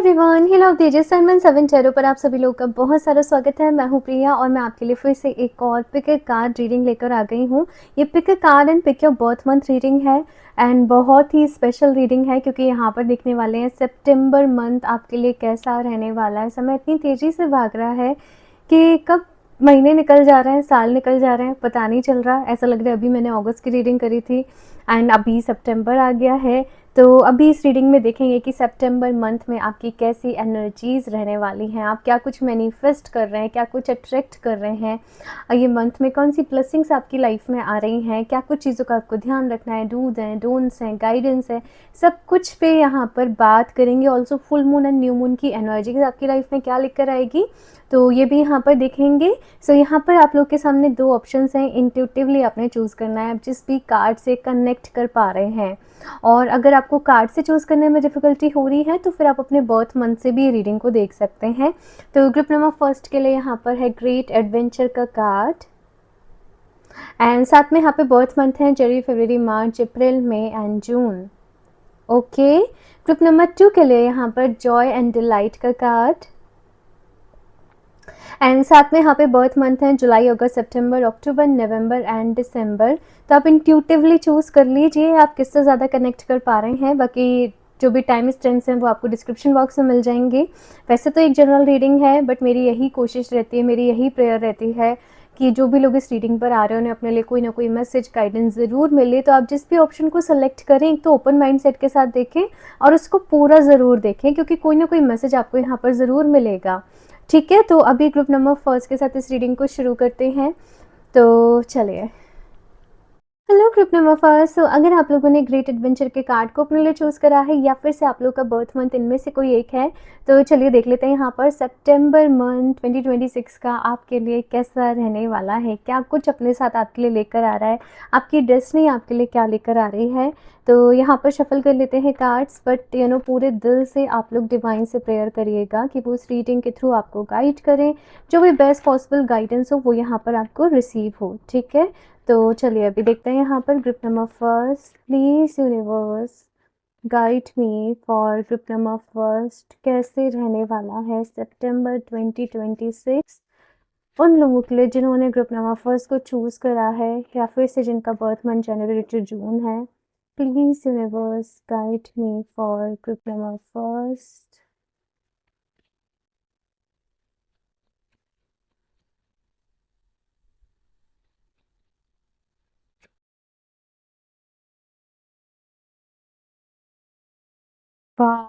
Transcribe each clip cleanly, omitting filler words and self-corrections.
Everyone, hello तेजस सनमन 7 tarot पर आप सभी लोग का बहुत सारा स्वागत है। मैं हूं प्रिया और मैं आपके लिए फिर से एक और पिक अ कार्ड रीडिंग लेकर आ गई हूं। ये pick a card and pick your birth month reading है एंड बहुत ही स्पेशल रीडिंग है क्योंकि यहाँ पर देखने वाले हैं सितंबर मंथ आपके लिए कैसा रहने वाला है। समय इतनी तेज़ी से भाग रहा है कि कब महीने निकल जा रहे हैं, साल निकल जा रहे हैं, पता नहीं चल रहा। ऐसा लग रहा है अभी मैंने अगस्त की रीडिंग करी थी एंड अभी सितंबर आ गया है। तो अभी इस रीडिंग में देखेंगे कि सितंबर मंथ में आपकी कैसी एनर्जीज़ रहने वाली हैं, आप क्या कुछ मैनिफेस्ट कर रहे हैं, क्या कुछ अट्रैक्ट कर रहे हैं, ये मंथ में कौन सी ब्लेसिंग्स आपकी लाइफ में आ रही हैं, क्या कुछ चीज़ों का आपको ध्यान रखना है, डूज हैं, डोंट्स हैं, गाइडेंस है, सब कुछ पे यहाँ पर बात करेंगे। Also full moon and new moon की एनर्जीज आपकी लाइफ में क्या लेकर आएगी तो ये भी यहाँ पर देखेंगे। सो यहाँ पर आप लोग के सामने दो ऑप्शंस हैं, इंट्यूटिवली आपने चूज़ करना है, आप जिस भी कार्ड से कनेक्ट कर पा रहे हैं। और अगर आपको कार्ड से चूज़ करने में डिफ़िकल्टी हो रही है तो फिर आप अपने बर्थ मंथ से भी रीडिंग को देख सकते हैं। तो ग्रुप नंबर फर्स्ट के लिए यहाँ पर है ग्रेट एडवेंचर का कार्ड एंड साथ में यहाँ पे बर्थ मंथ है जनवरी, फरवरी, मार्च, अप्रैल, मई एंड जून। ओके, ग्रुप नंबर 2 के लिए यहाँ पर जॉय एंड डिलाइट का कार्ड एंड साथ में यहाँ पे बर्थ मंथ है जुलाई, अगस्त, सितंबर, अक्टूबर, नवंबर एंड दिसंबर। तो आप इंट्यूटिवली चूज़ कर लीजिए आप किससे ज़्यादा कनेक्ट कर पा रहे हैं। बाकी जो भी टाइम स्टैम्प्स हैं वो आपको डिस्क्रिप्शन बॉक्स में मिल जाएंगे। वैसे तो एक जनरल रीडिंग है बट मेरी यही कोशिश रहती है, मेरी यही प्रेयर रहती है कि जो भी लोग इस रीडिंग पर आ रहे हैं उन्हें अपने लिए कोई ना कोई मैसेज गाइडेंस ज़रूर मिले। तो आप जिस भी ऑप्शन को सेलेक्ट करें एक तो ओपन माइंड सेट के साथ देखें और उसको पूरा ज़रूर देखें क्योंकि कोई ना कोई मैसेज आपको यहाँ पर ज़रूर मिलेगा। ठीक है, तो अभी ग्रुप नंबर फर्स्ट के साथ इस रीडिंग को शुरू करते हैं। तो चलिए, हेलो ग्रुप नंबर फर्स्ट। तो अगर आप लोगों ने ग्रेट एडवेंचर के कार्ड को अपने लिए चूज़ करा है या फिर से आप लोग का बर्थ मंथ इनमें से कोई एक है तो चलिए देख लेते हैं यहाँ पर सितंबर मंथ 2026 का आपके लिए कैसा रहने वाला है, क्या कुछ अपने साथ आपके लिए लेकर आ रहा है, आपकी डेस्टिनी आपके लिए क्या लेकर आ रही है। तो यहाँ पर शफल कर लेते हैं कार्ड्स बट पूरे दिल से आप लोग डिवाइन से प्रेयर करिएगा कि वो इस रीडिंग के थ्रू आपको गाइड करें, जो भी बेस्ट पॉसिबल गाइडेंस हो वो यहाँ पर आपको रिसीव हो। ठीक है, तो चलिए अभी देखते हैं यहाँ पर group number first. Please universe guide me for group number first, कैसे रहने वाला है सितंबर 2026 उन लोगों के लिए जिन्होंने ग्रुप नंबर फर्स्ट को चूज़ करा है या फिर से जिनका बर्थ मंथ जनवरी टू जून है। Please universe guide me for group number first. वाह,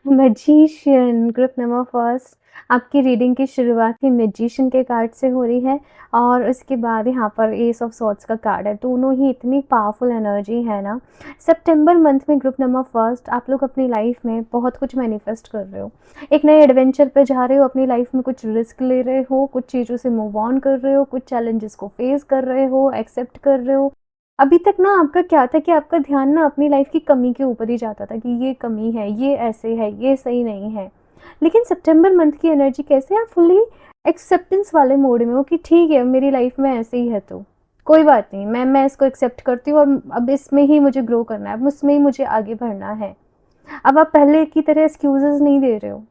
मैजिशियन ग्रुप नंबर फर्स्ट, आपकी रीडिंग की शुरुआत ही मैजिशियन के कार्ड से हो रही है और उसके बाद यहाँ पर एस ऑफ सॉर्ड्स का कार्ड है। दोनों ही इतनी पावरफुल एनर्जी है ना। सितंबर मंथ में ग्रुप नंबर फर्स्ट आप लोग अपनी लाइफ में बहुत कुछ मैनिफेस्ट कर रहे हो, एक नए एडवेंचर पे जा रहे हो, अपनी लाइफ में कुछ रिस्क ले रहे हो, कुछ चीज़ों से मूव ऑन कर रहे हो, कुछ चैलेंजेस को फेस कर रहे हो, एक्सेप्ट कर रहे हो। अभी तक ना आपका क्या था कि आपका ध्यान ना अपनी लाइफ की कमी के ऊपर ही जाता था कि ये कमी है, ये ऐसे है, ये सही नहीं है। लेकिन सितंबर मंथ की एनर्जी कैसे, आप फुल्ली एक्सेप्टेंस वाले मोड में हो कि ठीक है मेरी लाइफ में ऐसे ही है तो कोई बात नहीं, मैं इसको एक्सेप्ट करती हूँ और अब इसमें ही मुझे ग्रो करना है, अब उसमें ही मुझे आगे बढ़ना है। अब आप पहले की तरह एक्सक्यूजेस नहीं दे रहे हो।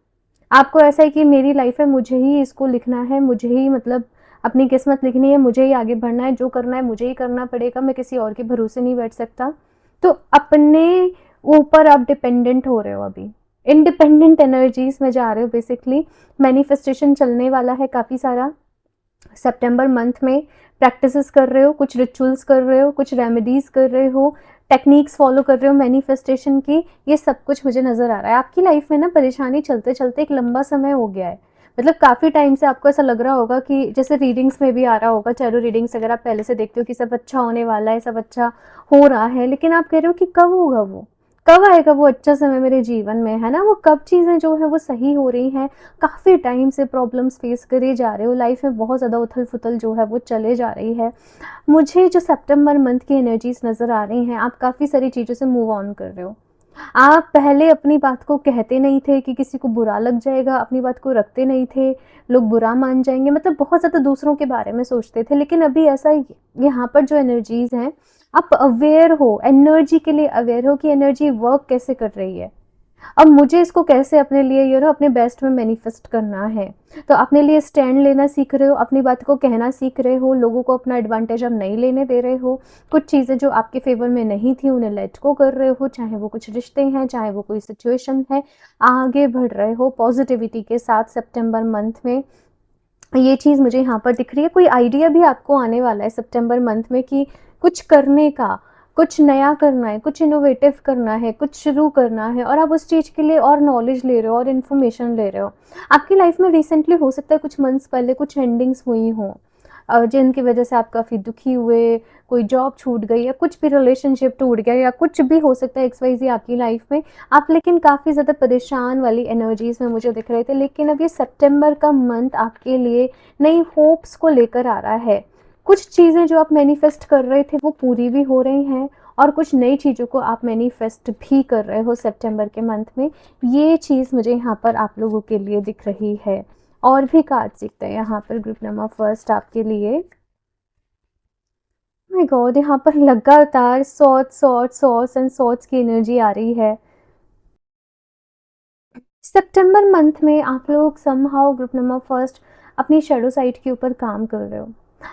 आपको ऐसा है कि मेरी लाइफ है, मुझे ही इसको लिखना है, मुझे ही मतलब अपनी किस्मत लिखनी है, मुझे ही आगे बढ़ना है, जो करना है मुझे ही करना पड़ेगा, मैं किसी और के भरोसे नहीं बैठ सकता। तो अपने ऊपर आप डिपेंडेंट हो रहे हो, अभी इंडिपेंडेंट एनर्जीज में जा रहे हो बेसिकली। मैनिफेस्टेशन चलने वाला है काफ़ी सारा सितंबर मंथ में। प्रैक्टिसेस कर रहे हो, कुछ रिचुअल्स कर रहे हो, कुछ रेमेडीज़ कर रहे हो, टेक्निक्स फॉलो कर रहे हो मैनिफेस्टेशन की, ये सब कुछ मुझे नज़र आ रहा है। आपकी लाइफ में ना परेशानी चलते चलते एक लंबा समय हो गया है, मतलब काफ़ी टाइम से आपको ऐसा लग रहा होगा कि जैसे रीडिंग्स में भी आ रहा होगा, टैरो रीडिंग्स अगर आप पहले से देखते हो कि सब अच्छा होने वाला है, सब अच्छा हो रहा है, लेकिन आप कह रहे हो कि कब होगा वो, कब आएगा वो अच्छा समय मेरे जीवन में, है ना। वो कब चीज़ें जो है वो सही हो रही हैं। काफ़ी टाइम से प्रॉब्लम्स फेस करे जा रहे हो, लाइफ में बहुत ज़्यादा उथल फुथल जो है वो चले जा रही है। मुझे जो सितंबर मंथ की एनर्जीज नज़र आ रही हैं, आप काफ़ी सारी चीज़ों से मूव ऑन कर रहे हो। आप पहले अपनी बात को कहते नहीं थे कि किसी को बुरा लग जाएगा, अपनी बात को रखते नहीं थे, लोग बुरा मान जाएंगे, मतलब बहुत ज़्यादा दूसरों के बारे में सोचते थे। लेकिन अभी ऐसा यहाँ पर जो एनर्जीज हैं, आप अवेयर हो, एनर्जी के लिए अवेयर हो कि एनर्जी वर्क कैसे कर रही है। अब मुझे इसको कैसे अपने लिए अपने बेस्ट में मैनिफेस्ट करना है। तो अपने लिए स्टैंड लेना सीख रहे हो, अपनी बात को कहना सीख रहे हो, लोगों को अपना एडवांटेज अब नहीं लेने दे रहे हो, कुछ चीज़ें जो आपके फेवर में नहीं थी उन्हें लेट गो कर रहे हो, चाहे वो कुछ रिश्ते हैं, चाहे वो कोई सिचुएशन है, आगे बढ़ रहे हो पॉजिटिविटी के साथ सितंबर मंथ में। ये चीज़ मुझे यहाँ पर दिख रही है। कोई आइडिया भी आपको आने वाला है सितंबर मंथ में कि कुछ करने का, कुछ नया करना है, कुछ इनोवेटिव करना है, कुछ शुरू करना है, और आप उस चीज़ के लिए और नॉलेज ले रहे हो और इन्फॉर्मेशन ले रहे हो। आपकी लाइफ में रिसेंटली हो सकता है कुछ मंथ्स पहले कुछ एंडिंग्स हुई हों, जिनकी वजह से आप काफ़ी दुखी हुए, कोई जॉब छूट गई या कुछ भी रिलेशनशिप टूट गया या कुछ भी हो सकता है एक्स वाई ज़ेड आपकी लाइफ में। आप लेकिन काफ़ी ज़्यादा परेशान वाली एनर्जीज़ में मुझे दिख रहे थे, लेकिन अब ये सितंबर का मंथ आपके लिए नई होप्स को लेकर आ रहा है। कुछ चीज़ें जो आप मैनिफेस्ट कर रहे थे वो पूरी भी हो रही हैं, और कुछ नई चीज़ों को आप मैनिफेस्ट भी कर रहे हो सितंबर के मंथ में। ये चीज़ मुझे यहाँ पर आप लोगों के लिए दिख रही है। और भी कार्ड्स दिखते हैं यहाँ पर ग्रुप नंबर फर्स्ट आपके लिए। माय गॉड, यहाँ पर लगातार sorts sorts sorts and sorts की एनर्जी आ रही है। सितंबर मंथ में आप लोग समहाउ ग्रुप नंबर फर्स्ट अपनी शैडो साइड के ऊपर काम कर रहे हो।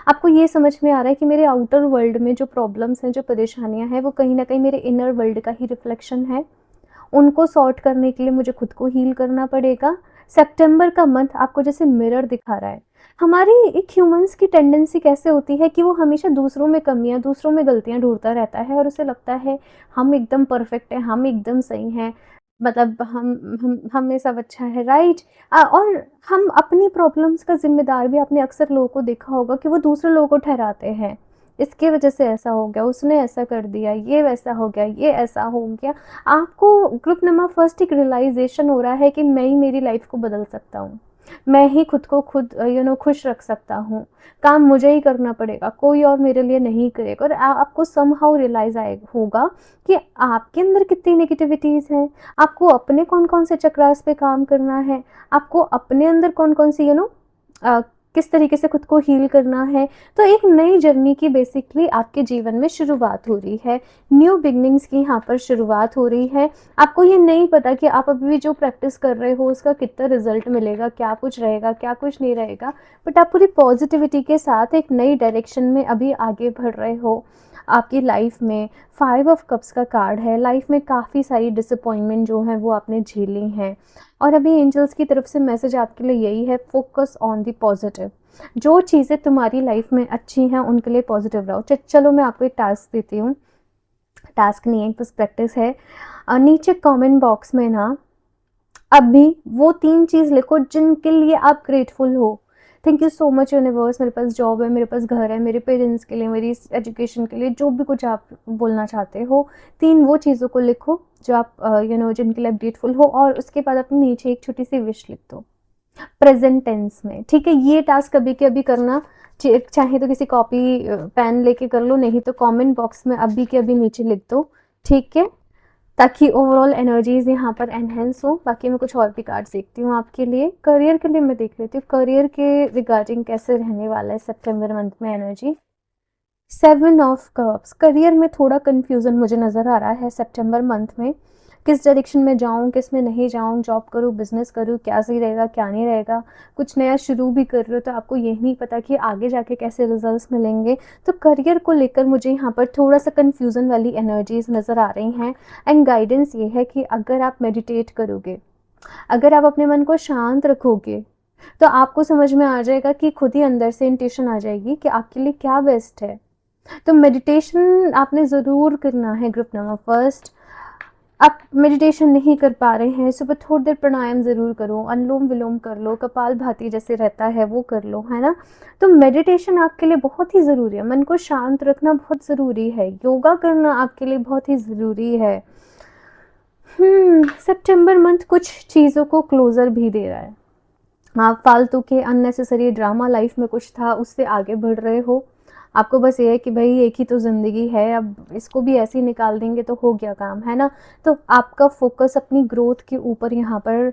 आपको ये समझ में आ रहा है कि मेरे आउटर वर्ल्ड में जो प्रॉब्लम्स हैं, जो परेशानियां हैं, वो कहीं ना कहीं मेरे इनर वर्ल्ड का ही रिफ्लेक्शन है। उनको सॉर्ट करने के लिए मुझे खुद को हील करना पड़ेगा। सितंबर का मंथ आपको जैसे मिरर दिखा रहा है। हमारी एक ह्यूमंस की टेंडेंसी कैसे होती है कि वो हमेशा दूसरों में कमियां, दूसरों में गलतियां ढूंढता रहता है, और उसे लगता है हम एकदम परफेक्ट हैं, हम एकदम सही हैं, मतलब हम में सब अच्छा है, राइट। और हम अपनी प्रॉब्लम्स का जिम्मेदार भी, आपने अक्सर लोगों को देखा होगा कि वो दूसरे लोगों को ठहराते हैं, इसके वजह से ऐसा हो गया, उसने ऐसा कर दिया, ये वैसा हो गया, ये ऐसा हो गया। आपको ग्रुप नंबर फर्स्ट एक रियलाइजेशन हो रहा है कि मैं ही मेरी लाइफ को बदल सकता हूँ, मैं ही खुद को खुद खुश रख सकता हूँ, काम मुझे ही करना पड़ेगा, कोई और मेरे लिए नहीं करेगा। और आपको समहाउ रियलाइज आएगा होगा कि आपके अंदर कितनी नेगेटिविटीज़ हैं, आपको अपने कौन कौन से चक्रास पे काम करना है, आपको अपने अंदर कौन कौन सी किस तरीके से खुद को हील करना है। तो एक नई जर्नी की बेसिकली आपके जीवन में शुरुआत हो रही है, न्यू बिगनिंग्स की यहाँ पर शुरुआत हो रही है। आपको ये नहीं पता कि आप अभी भी जो प्रैक्टिस कर रहे हो उसका कितना रिजल्ट मिलेगा, क्या कुछ रहेगा, क्या कुछ नहीं रहेगा, बट आप पूरी पॉजिटिविटी के साथ एक नई डायरेक्शन में अभी आगे बढ़ रहे हो। आपकी लाइफ में 5 ऑफ कप्स का कार्ड है। लाइफ में काफ़ी सारी डिसअपॉइंटमेंट जो है वो आपने झेली हैं, और अभी एंजल्स की तरफ से मैसेज आपके लिए यही है, फोकस ऑन द पॉजिटिव। जो चीज़ें तुम्हारी लाइफ में अच्छी हैं उनके लिए पॉजिटिव रहो। चलो मैं आपको एक टास्क देती हूँ, टास्क नहीं है, बस प्रैक्टिस है। नीचे कमेंट बॉक्स में ना अभी वो 3 चीज़ लिखो जिनके लिए आप ग्रेटफुल हो। Thank you so much universe, मेरे पास जॉब है, मेरे पास घर है, मेरे पेरेंट्स के लिए, मेरी एजुकेशन के लिए, जो भी कुछ आप बोलना चाहते हो, 3 वो चीज़ों को लिखो जो आप जिनके लिए आप ग्रेटफुल हो, और उसके बाद अपने नीचे एक छोटी सी विश लिख दो प्रेजेंट टेंस में। ठीक है, ये टास्क अभी के अभी करना। चाहे तो किसी कॉपी पेन लेके कर लो, नहीं तो कमेंट बॉक्स में अभी के अभी नीचे लिख दो। ठीक है, ताकि ओवरऑल एनर्जीज यहाँ पर एनहेंस हो। बाकी मैं कुछ और भी कार्ड्स देखती हूँ आपके लिए। करियर के लिए मैं देख लेती हूँ, करियर के रिगार्डिंग कैसे रहने वाला है सितंबर मंथ में एनर्जी। 7 ऑफ कप्स, करियर में थोड़ा कंफ्यूजन मुझे नज़र आ रहा है सितंबर मंथ में। किस डायरेक्शन में जाऊँ, किस में नहीं जाऊँ, जॉब करूँ, बिजनेस करूँ, क्या सही रहेगा, क्या नहीं रहेगा। कुछ नया शुरू भी कर रहे हो तो आपको ये नहीं पता कि आगे जाके कैसे रिजल्ट्स मिलेंगे। तो करियर को लेकर मुझे यहाँ पर थोड़ा सा कन्फ्यूज़न वाली एनर्जीज नज़र आ रही हैं। एंड गाइडेंस ये है कि अगर आप मेडिटेट करोगे, अगर आप अपने मन को शांत रखोगे, तो आपको समझ में आ जाएगा कि खुद ही अंदर से इंट्यूशन आ जाएगी कि आपके लिए क्या बेस्ट है। तो मेडिटेशन आपने ज़रूर करना है ग्रुप नंबर फर्स्ट। आप मेडिटेशन नहीं कर पा रहे हैं, सुबह थोड़ी देर प्राणायाम ज़रूर करो, अनुलोम विलोम कर लो, कपाल भाती जैसे रहता है वो कर लो, है ना। तो मेडिटेशन आपके लिए बहुत ही ज़रूरी है, मन को शांत रखना बहुत ज़रूरी है, योगा करना आपके लिए बहुत ही ज़रूरी है। सितंबर मंथ कुछ चीज़ों को क्लोज़र भी दे रहा है। आप फालतू के अननेसेसरी ड्रामा लाइफ में कुछ था उससे आगे बढ़ रहे हो। आपको बस ये है कि भाई एक ही तो ज़िंदगी है, अब इसको भी ऐसे ही निकाल देंगे तो हो गया काम, है ना। तो आपका फोकस अपनी ग्रोथ के ऊपर यहाँ पर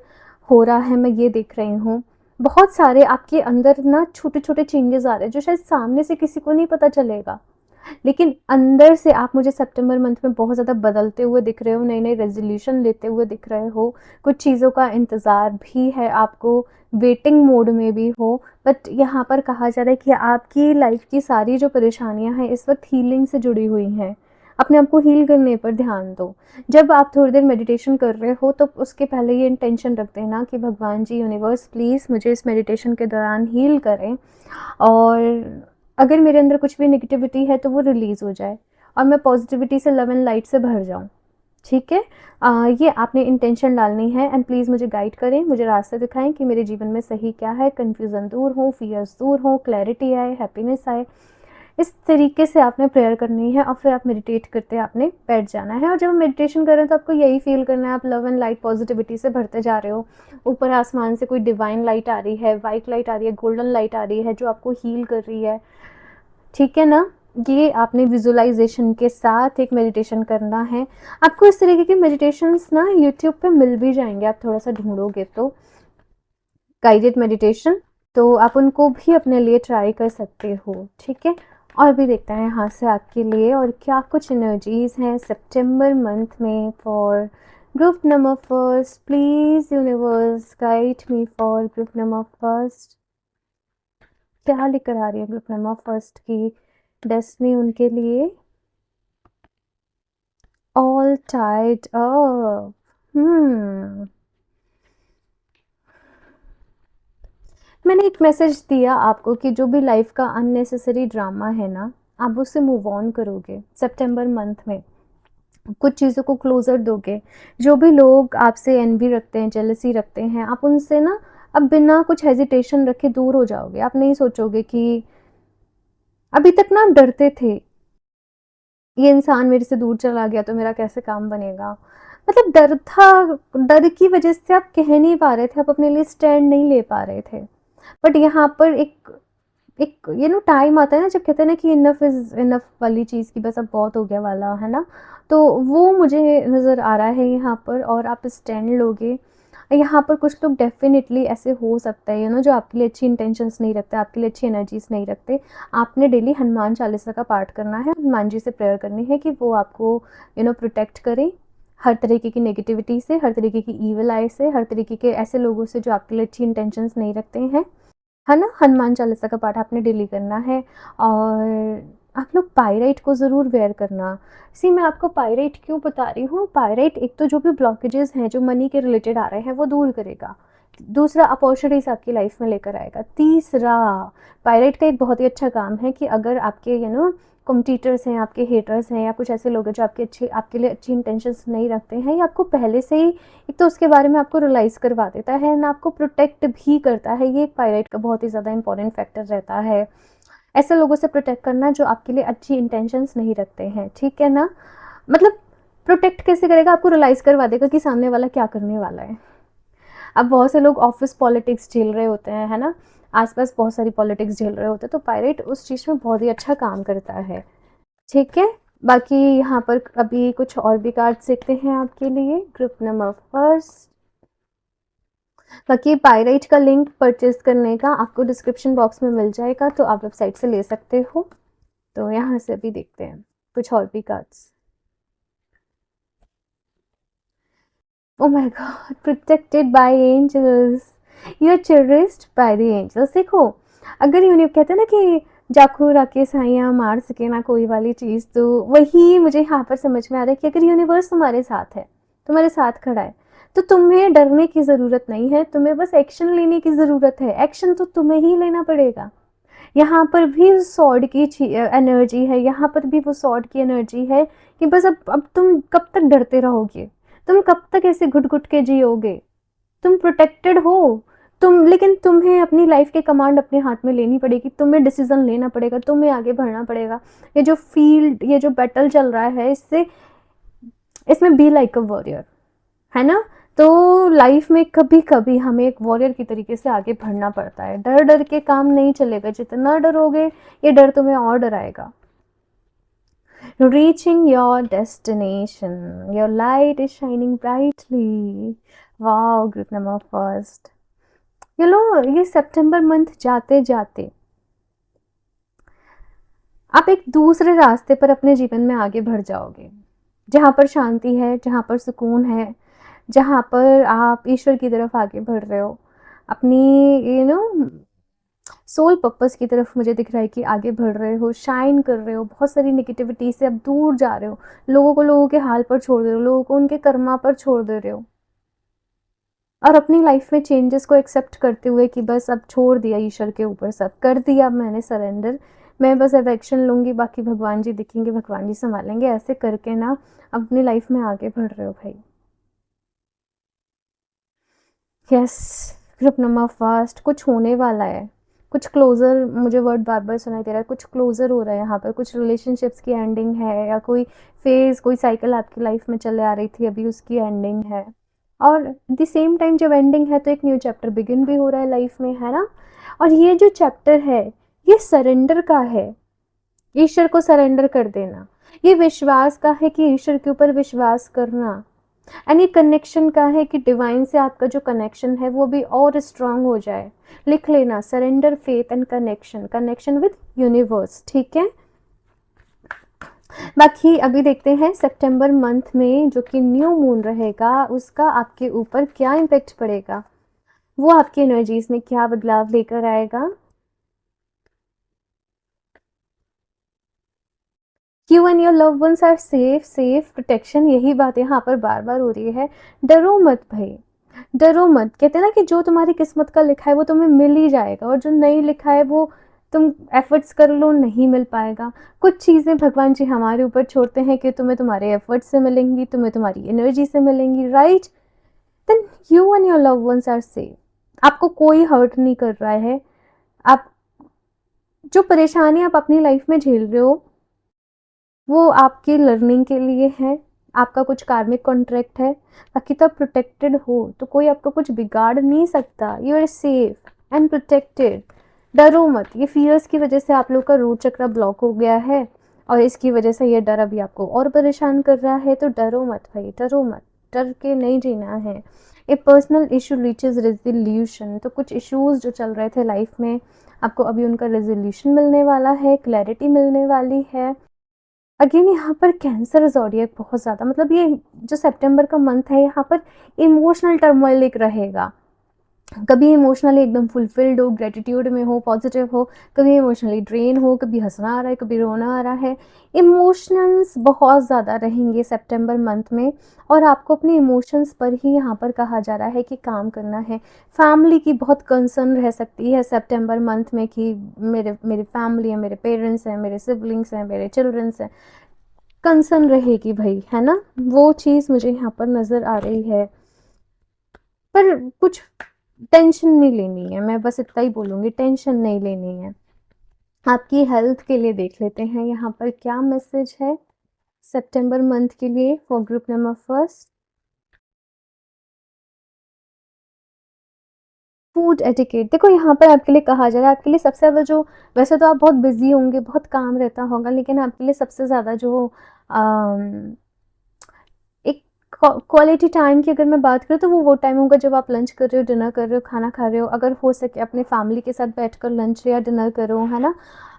हो रहा है, मैं ये देख रही हूँ। बहुत सारे आपके अंदर ना छोटे छोटे चेंजेस आ रहे हैं जो शायद सामने से किसी को नहीं पता चलेगा, लेकिन अंदर से आप मुझे सितंबर मंथ में बहुत ज़्यादा बदलते हुए दिख रहे हो, नए-नए रेज़ोल्यूशन लेते हुए दिख रहे हो, कुछ चीज़ों का इंतज़ार भी है आपको, वेटिंग मोड में भी हो, बट यहाँ पर कहा जा रहा है कि आपकी लाइफ़ की सारी जो परेशानियाँ हैं इस वक़्त हीलिंग से जुड़ी हुई हैं। अपने आप को हील करने पर ध्यान दो। जब आप थोड़ी देर मेडिटेशन कर रहे हो तो उसके पहले ये इंटेंशन रख देना कि भगवान जी, यूनिवर्स प्लीज़ मुझे इस मेडिटेशन के दौरान हील करें, और अगर मेरे अंदर कुछ भी नेगेटिविटी है तो वो रिलीज़ हो जाए और मैं पॉजिटिविटी से, लव एंड लाइट से भर जाऊँ। ठीक है? ये आपने इंटेंशन डालनी है एंड प्लीज़ मुझे गाइड करें, मुझे रास्ते दिखाएँ कि मेरे जीवन में सही क्या है, कन्फ्यूज़न दूर हो, फ़ियर्स दूर हों, क्लैरिटी आए, हैप्पीनेस आए। इस तरीके से आपने प्रेयर करनी है और फिर आप मेडिटेट करते आपने बैठ जाना है, और जब मेडिटेशन कर रहे हैं तो आपको यही फ़ील करना है आप लव एंड लाइट पॉजिटिविटी से भरते जा रहे हो। ऊपर आसमान से कोई डिवाइन लाइट आ रही है, वाइट लाइट आ रही है, गोल्डन लाइट आ रही है जो आपको हील कर रही है। ठीक है ना? ये आपने विजुअलाइज़ेशन के साथ एक मेडिटेशन करना है। आपको इस तरीके के मेडिटेशंस ना यूट्यूब पे मिल भी जाएँगे, आप थोड़ा-सा ढूँढोगे तो, गाइडेड मेडिटेशन, तो आप उनको भी अपने लिए ट्राई कर सकते हो, ठीक है? और भी देखते हैं यहाँ से आपके लिए और क्या कुछ एनर्जीज़ हैं सितंबर मंथ में for group number first. Please universe guide me for group number first. क्या लेकर आ रही है ग्रुप नंबर फर्स्ट की डेस्टिनी उनके लिए? All tied up. मैंने एक मैसेज दिया आपको कि जो भी लाइफ का अननेसेसरी ड्रामा है ना, आप उससे मूव ऑन करोगे सितंबर मंथ में, कुछ चीज़ों को क्लोज़र दोगे। जो भी लोग आपसे एनवी रखते हैं, जेलसी रखते हैं, आप उनसे ना अब बिना कुछ हेजिटेशन रखे दूर हो जाओगे। आप नहीं सोचोगे कि अभी तक ना आप डरते थे, ये इंसान मेरे से दूर चला गया तो मेरा कैसे काम बनेगा। मतलब डर था, डर की वजह से आप कह नहीं पा रहे थे, आप अपने लिए स्टैंड नहीं ले पा रहे थे। बट यहाँ पर एक एक टाइम आता है ना जब कहते हैं ना कि इनफ इज़ इनफ वाली चीज़ की, बस अब बहुत हो गया वाला, है ना? तो वो मुझे नज़र आ रहा है यहाँ पर, और आप स्टैंड लोगे। यहाँ पर कुछ लोग डेफ़िनेटली ऐसे हो सकता है जो आपके लिए अच्छी इंटेंशंस नहीं रखते, आपके लिए अच्छी एनर्जीज़ नहीं रखते। आपने डेली हनुमान चालीसा का पाठ करना है, हनुमान जी से प्रेयर करनी है कि वो आपको प्रोटेक्ट करें हर तरीके की नेगेटिविटी से, हर तरीके की ईविल आई से, हर तरीके के ऐसे लोगों से जो आपके लिए अच्छी इंटेंशंस नहीं रखते हैं। है ना? हनुमान चालीसा का पाठ आपने डेली करना है, और आप लोग पायराइट को ज़रूर वेयर करना। सी मैं आपको पायराइट क्यों बता रही हूँ, पायराइट एक तो जो भी ब्लॉकेजेस हैं जो मनी के रिलेटेड आ रहे हैं वो दूर करेगा। दूसरा, अपॉर्चुनिटीज़ आपकी लाइफ में लेकर आएगा। तीसरा, पायराइट का एक बहुत ही अच्छा काम है कि अगर आपके कॉम्पिटिटर्स हैं, आपके हेटर्स हैं, या कुछ ऐसे लोग हैं जो आपके लिए अच्छी इंटेंशंस नहीं रखते हैं, या आपको पहले से ही एक तो उसके बारे में आपको रियलाइज़ करवा देता है ना, आपको प्रोटेक्ट भी करता है। ये एक पायराइट का बहुत ही ज़्यादा इंपॉर्टेंट फैक्टर रहता है। ऐसे लोगों से प्रोटेक्ट करना जो आपके लिए अच्छी इंटेंशंस नहीं रखते हैं, ठीक है ना? मतलब प्रोटेक्ट कैसे करेगा, आपको रियलाइज़ करवा देगा कि सामने वाला क्या करने वाला है। अब बहुत से लोग ऑफिस पॉलिटिक्स झेल रहे होते हैं, है ना? आसपास बहुत सारी पॉलिटिक्स झेल रहे होते हैं, तो पायरेट उस चीज़ में बहुत ही अच्छा काम करता है। ठीक है? बाकी यहाँ पर अभी कुछ और भी कार्ड्स देखते हैं आपके लिए, ग्रुप नंबर फर्स्ट। बाकी पायराइट का लिंक परचेज करने का आपको डिस्क्रिप्शन बॉक्स में मिल जाएगा, तो आप वेबसाइट से ले सकते हो। तो यहाँ से अभी देखते हैं कुछ और भी cards. Oh my God, protected by angels, you are cherished by the angels. देखो, अगर यूनिक कहते हैं ना कि जाखू राके साइयाँ मार सके ना कोई वाली चीज़, तो वही मुझे यहाँ पर समझ में आ रहा है कि अगर यूनिवर्स तुम्हारे साथ है, तुम्हारे साथ खड़ा है, तो तुम्हें डरने की ज़रूरत नहीं है, तुम्हें बस एक्शन लेने की ज़रूरत है। एक्शन तो तुम्हें ही लेना पड़ेगा। यहाँ पर भी सॉर्ड की एनर्जी है, यहाँ पर भी वो सॉर्ड की एनर्जी है कि बस अब तुम कब तक डरते रहोगे, तुम कब तक ऐसे घुट घुट के जियोगे। तुम प्रोटेक्टेड हो, लेकिन तुम्हें अपनी लाइफ के कमांड अपने हाथ में लेनी पड़ेगी, तुम्हें डिसीजन लेना पड़ेगा, तुम्हें आगे बढ़ना पड़ेगा। ये जो बैटल चल रहा है, इसमें बी लाइक अ वॉरियर, है ना? तो लाइफ में कभी कभी हमें एक वॉरियर की तरीके से आगे बढ़ना पड़ता है। डर डर के काम नहीं चलेगा, जितना डरोगे ये डर तुम्हें और डराएगा। Reaching your destination, your light is shining brightly. Wow, group number first. ये सितंबर मंथ जाते जाते आप एक दूसरे रास्ते पर अपने जीवन में आगे बढ़ जाओगे, जहाँ पर शांति है, जहाँ पर सुकून है, जहाँ पर आप ईश्वर की तरफ आगे बढ़ रहे हो, अपनी यू नो सोल पर्पस की तरफ मुझे दिख रहा है कि आगे बढ़ रहे हो, शाइन कर रहे हो, बहुत सारी नेगेटिविटी से अब दूर जा रहे हो, लोगों को लोगों के हाल पर छोड़ दे रहे हो, लोगों को उनके कर्मा पर छोड़ दे रहे हो, और अपनी लाइफ में चेंजेस को एक्सेप्ट करते हुए कि बस अब छोड़ दिया ईश्वर के ऊपर, सब कर दिया अब मैंने सरेंडर, मैं बस अब एक्शन लूँगी, बाकी भगवान जी दिखेंगे, भगवान जी संभालेंगे, ऐसे करके ना अपनी लाइफ में आगे बढ़ रहे हो भाई। यस, ग्रुप नंबर फर्स्ट, कुछ होने वाला है, कुछ क्लोजर, मुझे वर्ड बार बार सुनाई दे रहा है, कुछ क्लोजर हो रहा है यहाँ पर, कुछ रिलेशनशिप्स की एंडिंग है, या कोई फेज, कोई साइकिल आपकी लाइफ में चले आ रही थी, अभी उसकी एंडिंग है, और द सेम टाइम जब एंडिंग है तो एक न्यू चैप्टर बिगिन भी हो रहा है लाइफ में, है ना। और ये जो चैप्टर है, ये सरेंडर का है, ईश्वर को सरेंडर कर देना, ये विश्वास का है कि ईश्वर के ऊपर विश्वास करना, एंड ये कनेक्शन का है कि डिवाइन से आपका जो कनेक्शन है वो भी और स्ट्रांग हो जाए। लिख लेना, surrender, faith and connection, connection with universe, ठीक है। बाकी अभी देखते हैं सितंबर मंथ में जो कि न्यू मून रहेगा उसका आपके ऊपर क्या इम्पेक्ट पड़ेगा, वो आपकी एनर्जीज में क्या बदलाव लेकर आएगा। You and your love ones are safe, safe protection, यही बात यहाँ पर बार बार हो रही है। डरो मत भाई, डरो मत, कहते हैं ना कि जो तुम्हारी किस्मत का लिखा है वो तुम्हें मिल ही जाएगा, और जो नहीं लिखा है वो तुम एफर्ट्स कर लो नहीं मिल पाएगा। कुछ चीज़ें भगवान जी हमारे ऊपर छोड़ते हैं कि तुम्हें तुम्हारे एफर्ट्स से मिलेंगी, तुम्हें तुम्हारी एनर्जी से मिलेंगी, right. Then you and your love ones are safe, आपको कोई हर्ट नहीं कर रहा है। आप जो परेशानी आप अपनी लाइफ में झेल रहे हो वो आपकी लर्निंग के लिए है, आपका कुछ कार्मिक कॉन्ट्रैक्ट है, ताकि तो आप प्रोटेक्टेड हो, तो कोई आपको कुछ बिगाड़ नहीं सकता, you are safe and protected. डरो मत, ये फियर्स की वजह से आप लोग का रूट चक्र ब्लॉक हो गया है, और इसकी वजह से ये डर अभी आपको और परेशान कर रहा है, तो डरो मत भाई, डरो मत, डर के नहीं जीना है। ए पर्सनल इशू रीचेज रेजोल्यूशन, तो कुछ इश्यूज जो चल रहे थे लाइफ में, आपको अभी उनका रेजोल्यूशन मिलने वाला है, क्लैरिटी मिलने वाली है। अगेन यहाँ पर कैंसर ज़ोडिएक बहुत ज़्यादा, मतलब ये जो सितंबर का मंथ है यहाँ पर इमोशनल टर्मोइल एक रहेगा, कभी इमोशनली एकदम फुलफिल्ड हो, ग्रेटिट्यूड में हो, पॉजिटिव हो, कभी इमोशनली ड्रेन हो, कभी हंसना आ रहा है, कभी रोना आ रहा है। इमोशंस बहुत ज़्यादा रहेंगे सितंबर मंथ में, और आपको अपने इमोशंस पर ही यहाँ पर कहा जा रहा है कि काम करना है। फैमिली की बहुत कंसर्न रह सकती है सितंबर मंथ में कि मेरी फैमिली है, मेरे पेरेंट्स हैं, मेरे सिबलिंग्स हैं, मेरे चिल्ड्रंस हैं, कंसर्न रहेगी भाई, है ना, वो चीज़ मुझे यहाँ पर नज़र आ रही है। पर कुछ टेंशन नहीं लेनी है, मैं बस इतना ही बोलूँगी, टेंशन नहीं लेनी है। आपकी हेल्थ के लिए देख लेते हैं यहाँ पर क्या मैसेज है सितंबर मंथ के लिए for group number first. Food etiquette, देखो यहाँ पर आपके लिए कहा जा रहा है, आपके लिए सबसे ज़्यादा जो, वैसे तो आप बहुत बिजी होंगे, बहुत काम रहता होगा, लेकिन आपके लिए सबसे ज़्यादा जो एक क्वालिटी टाइम की अगर मैं बात करूँ तो वो टाइम होगा जब आप लंच कर रहे हो, डिनर कर रहे हो, खाना खा रहे हो, अगर हो सके अपने फैमिली के साथ बैठकर लंच या डिनर करो, है ना,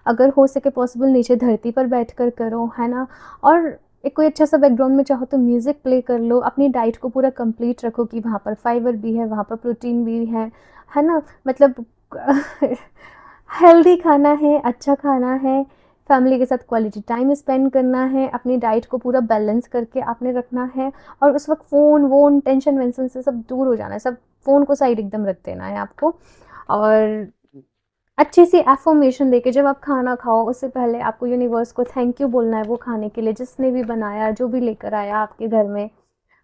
अगर हो सके पॉसिबल नीचे धरती पर बैठकर करो, है ना, और एक कोई अच्छा सा बैकग्राउंड में चाहो तो म्यूज़िक प्ले कर लो, अपनी डाइट को पूरा कंप्लीट रखो कि वहाँ पर फाइबर भी है, वहाँ पर प्रोटीन भी है ना, मतलब हेल्दी खाना है, अच्छा खाना है, फैमिली के साथ क्वालिटी टाइम स्पेंड करना है, अपनी डाइट को पूरा बैलेंस करके आपने रखना है, और उस वक्त फ़ोन वोन टेंशन वेंशन से सब दूर हो जाना है, सब फ़ोन को साइड एकदम रख देना है आपको, और अच्छी सी एफर्मेशन देके जब आप खाना खाओ उससे पहले आपको यूनिवर्स को थैंक यू बोलना है वो खाने के लिए जिसने भी बनाया, जो भी लेकर आया आपके घर में।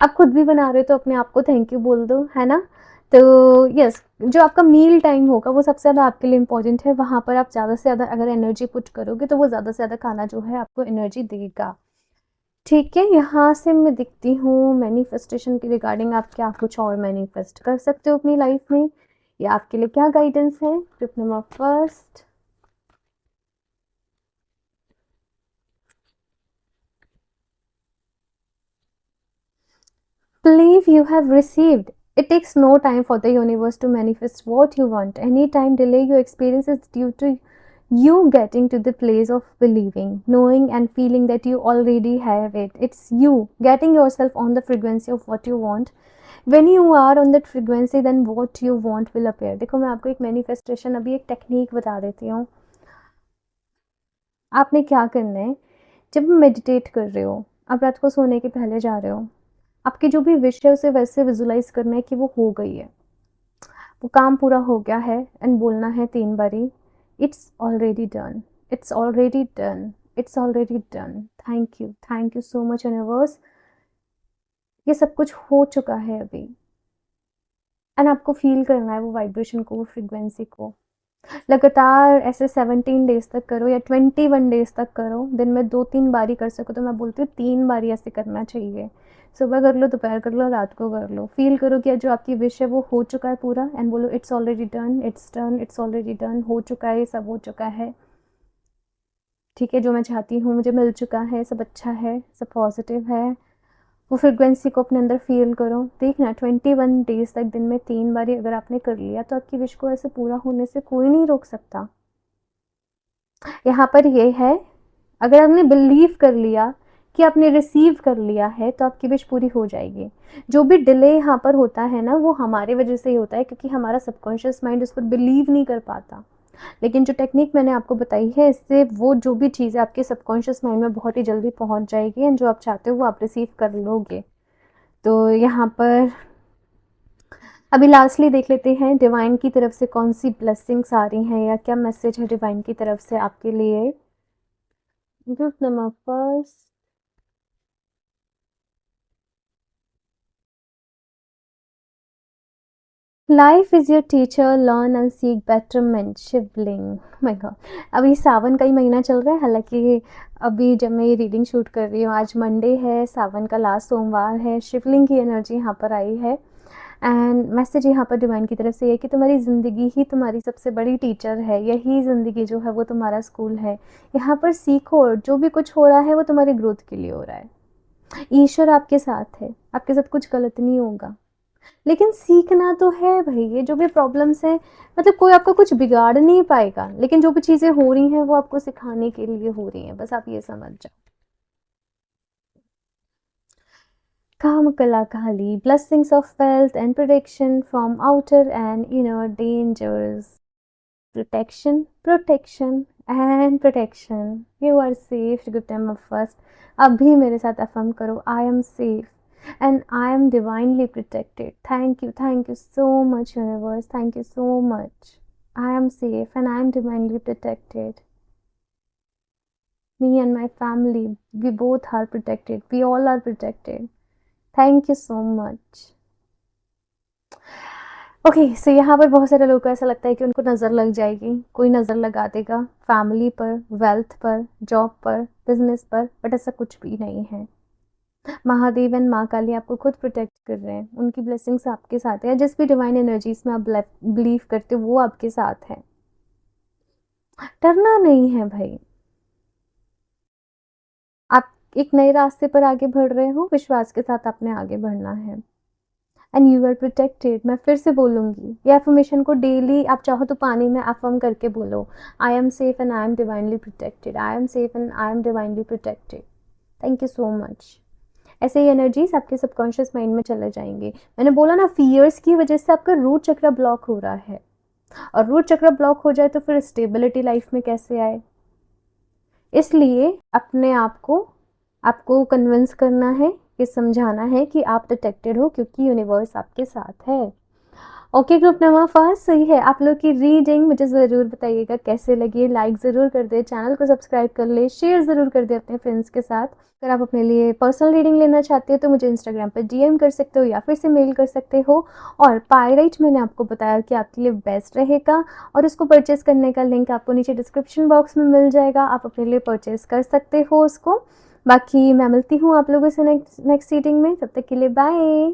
आप खुद भी बना रहे हो तो अपने आप को थैंक यू बोल दो, है ना। तो यस, जो आपका मील टाइम होगा वो सबसे ज़्यादा आपके लिए इम्पोर्टेंट है, वहाँ पर आप ज़्यादा से ज़्यादा अगर एनर्जी पुट करोगे तो वो ज़्यादा से ज़्यादा खाना जो है आपको एनर्जी देगा। ठीक है, यहाँ से मैं दिखती हूँ मैनिफेस्टेशन के रिगार्डिंग आप क्या कुछ और मैनिफेस्ट कर सकते हो अपनी लाइफ में, या आपके लिए क्या गाइडेंस है trip number first. Believe you have received. It takes no time for the universe to manifest what you want. Any time delay you experience is due to you getting to the place of believing, knowing and feeling that you already have it. It's you getting yourself on the frequency of what you want. when you are on that frequency, then what you want will appear. देखो मैं आपको एक manifestation, अभी एक technique बता देती हूँ. आपने क्या करना है, जब मेडिटेट कर रहे हो, आप रात को सोने के पहले जा रहे हो, आपकी जो भी विश है उसे वैसे विजुलाइज करना है कि वो हो गई है, वो काम पूरा हो गया है, एंड बोलना है 3 बारी, it's already done, it's already done, it's already done, thank you so much universe, ये सब कुछ हो चुका है अभी. एंड आपको फील करना है वो वाइब्रेशन को, वो फ्रीक्वेंसी को. लगातार ऐसे 17 डेज तक करो या 21 डेज तक करो. दिन में 2-3 बारी कर सको तो मैं बोलती हूँ 3 बारी ऐसे करना चाहिए. सुबह कर लो, दोपहर कर लो, रात को कर लो. फील करो कि जो आपकी विश है वो हो चुका है पूरा, एंड बोलो it's already done, it's done, it's already done. हो चुका है, सब हो चुका है. ठीक है, जो मैं चाहती हूँ मुझे मिल चुका है, सब अच्छा है, सब पॉजिटिव है. वो फ्रिक्वेंसी को अपने अंदर फील करो. देखना 21 डेज तक दिन में 3 बारी अगर आपने कर लिया तो आपकी विश को ऐसे पूरा होने से कोई नहीं रोक सकता. यहाँ पर ये है, अगर आपने बिलीव कर लिया कि आपने रिसीव कर लिया है तो आपकी विश पूरी हो जाएगी. जो भी डिले यहाँ पर होता है ना, वो हमारे वजह से ही होता है, क्योंकि हमारा सबकॉन्शियस माइंड उस पर बिलीव नहीं कर पाता. लेकिन जो टेक्निक मैंने आपको बताई है, इससे वो जो भी चीज़ है आपके सबकॉन्शियस माइंड में बहुत ही जल्दी पहुँच जाएगी, एंड जो आप चाहते हो वो आप रिसीव कर लोगे. तो यहाँ पर अभी लास्टली देख लेते हैं डिवाइन की तरफ से कौन सी ब्लेसिंग्स आ रही हैं, या क्या मैसेज है डिवाइन की तरफ से आपके लिए. Group number first. Life is your teacher, learn and seek betterment. Shivling. My God, अभी सावन का ही महीना चल रहा है. हालांकि अभी जब मैं ये रीडिंग शूट कर रही हूँ, आज मंडे है, सावन का लास्ट सोमवार है. शिवलिंग की एनर्जी यहाँ पर आई है, एंड मैसेज यहाँ पर डिवाइन की तरफ से है कि तुम्हारी ज़िंदगी ही तुम्हारी सबसे बड़ी टीचर है. यही ज़िंदगी जो है वो तुम्हारा स्कूल है. यहाँ पर सीखो, जो भी कुछ हो रहा है वो तुम्हारी ग्रोथ के लिए हो रहा है. ईश्वर आपके साथ है, आपके साथ कुछ गलत नहीं होगा. लेकिन सीखना तो है भाई. ये जो भी प्रॉब्लम्स हैं, मतलब कोई आपका कुछ बिगाड़ नहीं पाएगा, लेकिन जो भी चीज़ें हो रही हैं वो आपको सिखाने के लिए हो रही हैं, बस आप ये समझ जाओ. Kamakala Kali, blessings of wealth and protection from outer and inner dangers. Protection and protection. You are safe. Good time of first. अभी मेरे साथ affirm करो. I am safe and I am divinely protected. Thank you so much universe. Thank you so much. I am safe and I am divinely protected. Me and my family, we both are protected. We all are protected. Thank you so much. Okay, so यहाँ पर बहुत सारे लोगों को ऐसा लगता है कि उनको नज़र लग जाएगी, कोई नज़र लगा देगा फैमिली पर, वेल्थ पर, जॉब पर, बिजनेस पर, बट ऐसा कुछ भी नहीं है. महादेव एंड माँ काली आपको खुद प्रोटेक्ट कर रहे हैं. उनकी ब्लेसिंग्स आपके साथ है. जिस भी डिवाइन एनर्जीज में आप बिलीव करते हो वो आपके साथ है. डरना नहीं है भाई. आप एक नए रास्ते पर आगे बढ़ रहे हो, विश्वास के साथ आपने आगे बढ़ना है. And you are protected. मैं फिर से बोलूँगी, ये एफर्मेशन को डेली आप चाहो तो पानी में एफर्म करके बोलो. I am safe and I am divinely protected. I am safe and I am divinely protected. Thank you so much. ऐसे ही एनर्जीज आपके सबकॉन्शियस माइंड में चले जाएंगे. मैंने बोला ना, फियर्स की वजह से आपका रूट चक्र ब्लॉक हो रहा है, और रूट चक्र ब्लॉक हो जाए तो फिर स्टेबिलिटी लाइफ में कैसे आए. इसलिए अपने आप को आपको कन्विंस करना है, ये समझाना है कि आप प्रोटेक्टेड हो, क्योंकि यूनिवर्स आपके साथ है. ओके ग्रुप नंबर फर्स्ट, सही है. आप लोग की रीडिंग मुझे ज़रूर बताइएगा कैसे लगी. लाइक ज़रूर कर दे, चैनल को सब्सक्राइब कर ले, शेयर ज़रूर कर दे अपने फ्रेंड्स के साथ. अगर आप अपने लिए पर्सनल रीडिंग लेना चाहते हो तो मुझे इंस्टाग्राम पर डीएम कर सकते हो या फिर से मेल कर सकते हो. और पायराइट मैंने आपको बताया कि आपके लिए बेस्ट रहेगा, और इसको परचेस करने का लिंक आपको नीचे डिस्क्रिप्शन बॉक्स में मिल जाएगा. आप अपने लिए परचेस कर सकते हो उसको. बाकी मैं मिलती हूँ आप लोगों से नेक्स्ट रीडिंग में. तब तक के लिए बाय.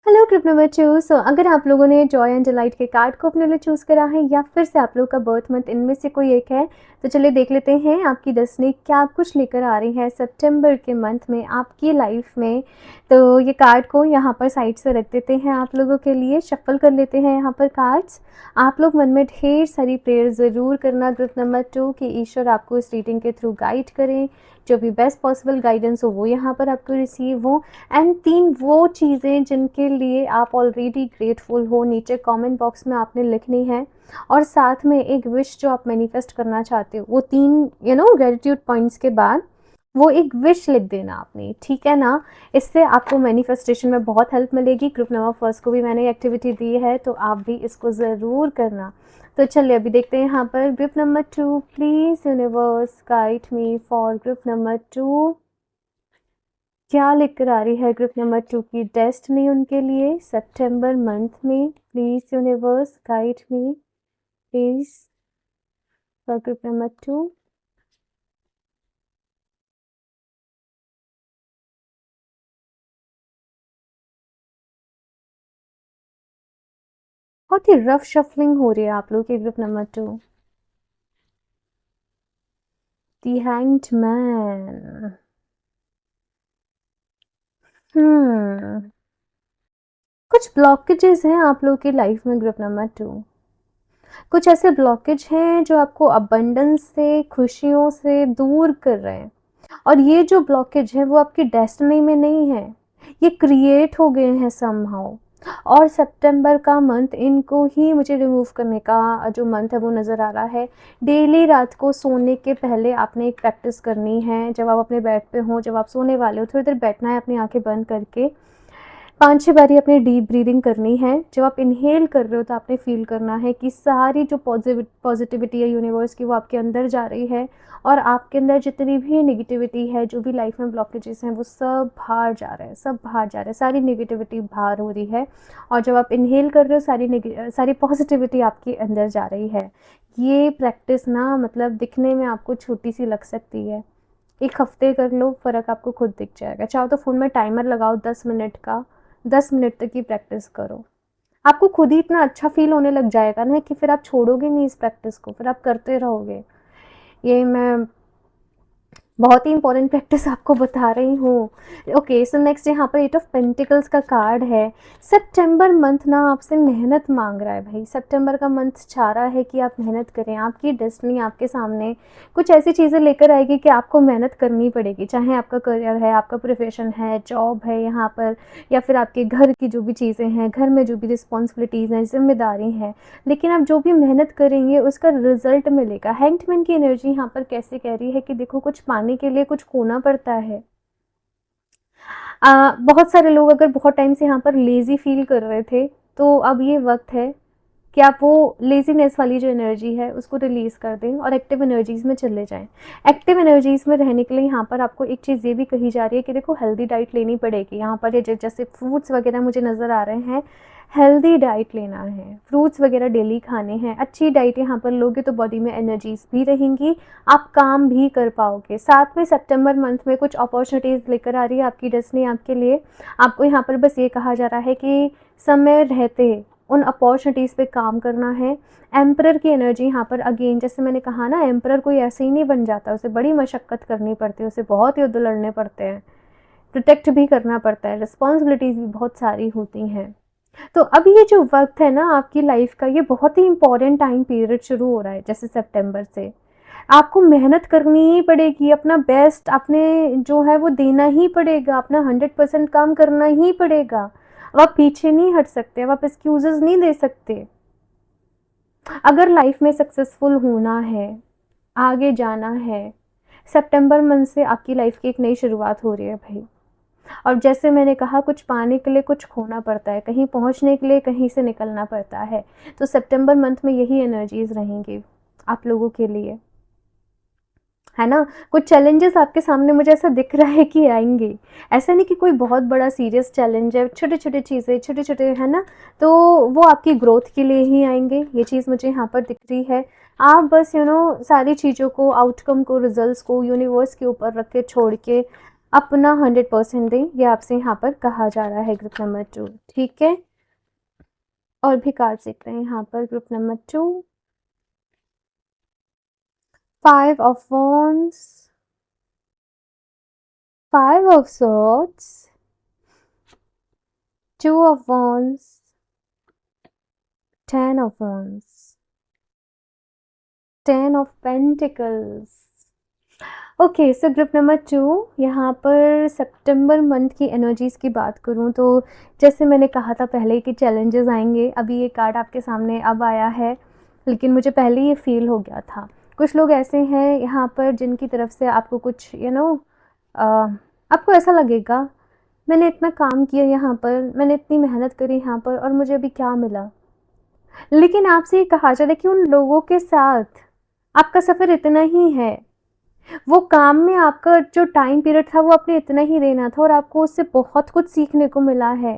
Hello group number 2। अगर आप लोगों ने जॉय एंड डिलाइट के कार्ड को अपने लिए चूज़ करा है या फिर से आप लोग का बर्थ मंथ इनमें से कोई एक है, तो चलिए देख लेते हैं आपकी डेस्टिनी क्या कुछ लेकर आ रही है सितंबर के मंथ में आपकी लाइफ में। तो ये कार्ड को यहाँ पर साइड से रख देते हैं, आप लोगों के लिए शफल कर लेते हैं यहाँ पर कार्ड्स। आप लोग मन में ढेर सारी प्रेयर ज़रूर करना ग्रुप नंबर 2 कि ईश्वर आपको इस रीडिंग के थ्रू गाइड करें, जो भी बेस्ट पॉसिबल गाइडेंस हो वो यहाँ पर आपको रिसीव हो। एंड 3 वो चीज़ें जिनके लिए आप ऑलरेडी ग्रेटफुल हो नीचे कमेंट बॉक्स में आपने लिखनी है, और साथ में एक विश जो आप मैनिफेस्ट करना चाहते हो, वो 3 ग्रेटिट्यूड पॉइंट्स के बाद वो एक विश लिख देना आपने, ठीक है ना। इससे आपको मैनिफेस्टेशन में बहुत हेल्प मिलेगी। ग्रुप नंबर फर्स्ट को भी मैंने एक्टिविटी दी है, तो आप भी इसको ज़रूर करना। तो चलिए अभी देखते हैं यहाँ पर group number 2। Please universe guide me for group number 2। क्या लेकर आ रही है ग्रुप नंबर 2 की डेस्टिनी उनके लिए सितंबर मंथ में। Please universe guide me please for group number 2। बहुत ही रफ शफलिंग हो रही है आप लोग के ग्रुप नंबर 2। दी हैंग्ड मैन। कुछ ब्लॉकेजेस हैं आप लोग की लाइफ में ग्रुप नंबर 2। कुछ ऐसे ब्लॉकेज हैं जो आपको अबंडेंस से, खुशियों से दूर कर रहे हैं, और ये जो ब्लॉकेज है वो आपकी डेस्टिनी में नहीं है, ये क्रिएट हो गए हैं समहाउ। और सितंबर का मंथ इनको ही मुझे रिमूव करने का जो मंथ है वो नज़र आ रहा है। डेली रात को सोने के पहले आपने एक प्रैक्टिस करनी है, जब आप अपने बेड पे हो, जब आप सोने वाले हो, थोड़ी देर बैठना है अपनी आंखें बंद करके, 5-6 बारी अपनी डीप ब्रीदिंग करनी है। जब आप इनहेल कर रहे हो तो आपने फ़ील करना है कि सारी जो पॉजिटिविटी है यूनिवर्स की वो आपके अंदर जा रही है, और आपके अंदर जितनी भी नेगेटिविटी है, जो भी लाइफ में ब्लॉकेजेस हैं, वो सब बाहर जा रहे हैं, सब बाहर जा रहे हैं, सारी नेगेटिविटी बाहर हो रही है। और जब आप इनहेल कर रहे हो सारी पॉजिटिविटी आपके अंदर जा रही है। ये प्रैक्टिस ना मतलब दिखने में आपको छोटी सी लग सकती है, 1 हफ्ते कर लो, फ़र्क आपको खुद दिख जाएगा। चाहो तो फ़ोन में टाइमर लगाओ 10 मिनट का, 10 मिनट तक की प्रैक्टिस करो। आपको खुद ही इतना अच्छा फ़ील होने लग जाएगा ना कि फिर आप छोड़ोगे नहीं इस प्रैक्टिस को, फिर आप करते रहोगे। ये मैं बहुत ही इंपॉर्टेंट प्रैक्टिस आपको बता रही हूँ। ओके, सो नेक्स्ट यहाँ पर 8 ऑफ पेंटिकल्स का कार्ड है। सितंबर मंथ ना आपसे मेहनत मांग रहा है भाई। सितंबर का मंथ चाह रहा है कि आप मेहनत करें। आपकी डेस्टिनी आपके सामने कुछ ऐसी चीज़ें लेकर आएगी कि आपको मेहनत करनी पड़ेगी, चाहे आपका करियर है, आपका प्रोफेशन है, जॉब है यहाँ पर, या फिर आपके घर की जो भी चीज़ें हैं, घर में जो भी रिस्पॉन्सिबिलिटीज़ हैं, जिम्मेदारी हैं, लेकिन आप जो भी मेहनत करेंगे उसका रिजल्ट मिलेगा। हैंगमैन की एनर्जी यहाँ पर कैसे कह रही है कि देखो, कुछ पाने के लिए कुछ खोना पड़ता है। बहुत सारे लोग अगर बहुत टाइम से यहाँ पर लेज़ी फील कर रहे थे, तो अब ये वक्त है कि आप वो लेज़ीनेस वाली जो एनर्जी है उसको रिलीज़ कर दें और एक्टिव एनर्जीज़ में चले जाएँ। एक्टिव एनर्जीज़ में रहने के लिए यहाँ पर आपको एक चीज़ ये भी कही जा रही है कि देखो, हेल्दी डाइट लेनी पड़ेगी। यहाँ पर ये जैसे फ्रूट्स वगैरह मुझे नज़र आ रहे हैं, हेल्दी डाइट लेना है, फ्रूट्स वगैरह डेली खाने हैं। अच्छी डाइट यहाँ पर लोगे तो बॉडी में एनर्जीज़ भी रहेंगी, आप काम भी कर पाओगे। साथ में सितंबर मंथ में कुछ अपॉर्चुनिटीज़ लेकर आ रही है आपकी डेस्टिनी आपके लिए। आपको यहाँ पर बस ये कहा जा रहा है कि समय रहते उन अपॉर्चुनिटीज़ पे काम करना है। एम्परर की एनर्जी यहाँ पर अगेन, जैसे मैंने कहा ना, एम्परर कोई ऐसे ही नहीं बन जाता, उसे बड़ी मशक्क़त करनी पड़ती है, उसे बहुत युद्ध लड़ने पड़ते हैं, प्रोटेक्ट भी करना पड़ता है, रिस्पॉन्सिबिलिटीज़ भी बहुत सारी होती हैं। तो अब ये जो वक्त है ना आपकी लाइफ का, ये बहुत ही इंपॉर्टेंट टाइम पीरियड शुरू हो रहा है। जैसे सितंबर से आपको मेहनत करनी ही पड़ेगी, अपना बेस्ट आपने जो है वो देना ही पड़ेगा, अपना 100% काम करना ही पड़ेगा। अब आप पीछे नहीं हट सकते, अब आप एक्सक्यूजेस नहीं दे सकते। अगर लाइफ में सक्सेसफुल होना है, आगे जाना है, सितंबर मंथ से आपकी लाइफ की एक नई शुरुआत हो रही है भाई। और जैसे मैंने कहा, कुछ पाने के लिए कुछ खोना पड़ता है, कहीं पहुंचने के लिए कहीं से निकलना पड़ता है। तो सितंबर मंथ में यही एनर्जीज रहेंगी आप लोगों के लिए, है ना। कुछ चैलेंजेस आपके सामने मुझे ऐसा दिख रहा है कि आएंगे। ऐसा नहीं कि कोई बहुत बड़ा सीरियस चैलेंज है, छोटे छोटे चीज़ें, छोटे छोटे, है ना, तो वो आपकी ग्रोथ के लिए ही आएंगे। ये चीज़ मुझे यहाँ पर दिख रही है। आप बस सारी चीज़ों को, आउटकम को, रिजल्ट्स को यूनिवर्स के ऊपर रख के छोड़ के अपना 100% दें, ये आपसे यहाँ पर कहा जा रहा है ग्रुप नंबर 2, ठीक है। और भी कार्ड देखते हैं यहाँ पर group number 2। 5 of wands, 5 of swords, 2 of wands, 10 of wands, 10 of pentacles। Okay, so group number 2, यहाँ पर सितंबर मंथ की एनर्जीज़ की बात करूँ तो जैसे मैंने कहा था पहले कि चैलेंजेस आएंगे, अभी ये कार्ड आपके सामने अब आया है, लेकिन मुझे पहले ये फील हो गया था। कुछ लोग ऐसे हैं यहाँ पर जिनकी तरफ से आपको कुछ आपको ऐसा लगेगा, मैंने इतना काम किया यहाँ पर, मैंने इतनी मेहनत करी यहाँ पर और मुझे अभी क्या मिला। लेकिन आपसे ये कहा जा रहा है कि उन लोगों के साथ आपका सफ़र इतना ही है, वो काम में आपका जो टाइम पीरियड था वो आपने इतना ही देना था और आपको उससे बहुत कुछ सीखने को मिला है।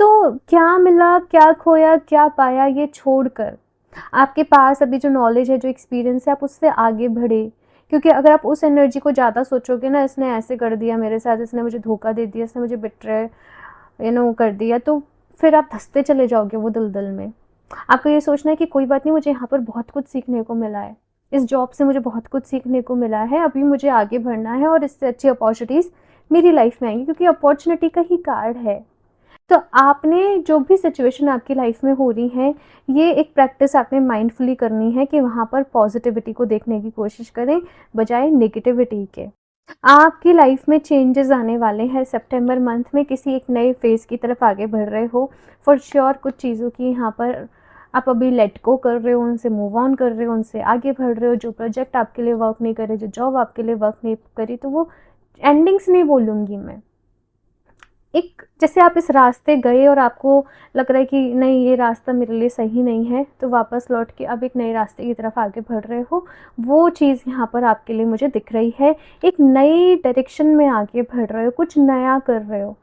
तो क्या मिला, क्या खोया, क्या पाया, ये छोड़कर आपके पास अभी जो नॉलेज है, जो एक्सपीरियंस है, आप उससे आगे बढ़े। क्योंकि अगर आप उस एनर्जी को ज़्यादा सोचोगे ना, इसने ऐसे कर दिया मेरे साथ, इसने मुझे धोखा दे दिया, इसने मुझे बिट्रे कर दिया, तो फिर आप धंसते चले जाओगे वो दलदल में। आपको ये सोचना है कि कोई बात नहीं, मुझे यहाँ पर बहुत कुछ सीखने को मिला है, इस जॉब से मुझे बहुत कुछ सीखने को मिला है, अभी मुझे आगे बढ़ना है और इससे अच्छी अपॉर्चुनिटीज़ मेरी लाइफ में आएंगी, क्योंकि अपॉर्चुनिटी का ही कार्ड है। तो आपने जो भी सिचुएशन आपकी लाइफ में हो रही है, ये एक प्रैक्टिस आपने माइंडफुली करनी है कि वहाँ पर पॉजिटिविटी को देखने की कोशिश करें बजाय नेगेटिविटी के। आपकी लाइफ में चेंजेस आने वाले हैं सितंबर मंथ में, किसी एक नए फेज़ की तरफ आगे बढ़ रहे हो फॉर श्योर। कुछ चीज़ों की यहाँ पर आप अभी लेट गो कर रहे हो, उनसे मूव ऑन कर रहे हो, उनसे आगे बढ़ रहे हो। जो प्रोजेक्ट आपके लिए वर्क नहीं करे, जो जॉब आपके लिए वर्क नहीं करी, तो वो एंडिंग्स नहीं बोलूँगी मैं, एक जैसे आप इस रास्ते गए और आपको लग रहा है कि नहीं ये रास्ता मेरे लिए सही नहीं है, तो वापस लौट के अब एक नए रास्ते की तरफ आगे बढ़ रहे हो, वो चीज़ यहाँ पर आपके लिए मुझे दिख रही है। एक नई डायरेक्शन में आगे बढ़ रहे हो, कुछ नया कर रहे हो,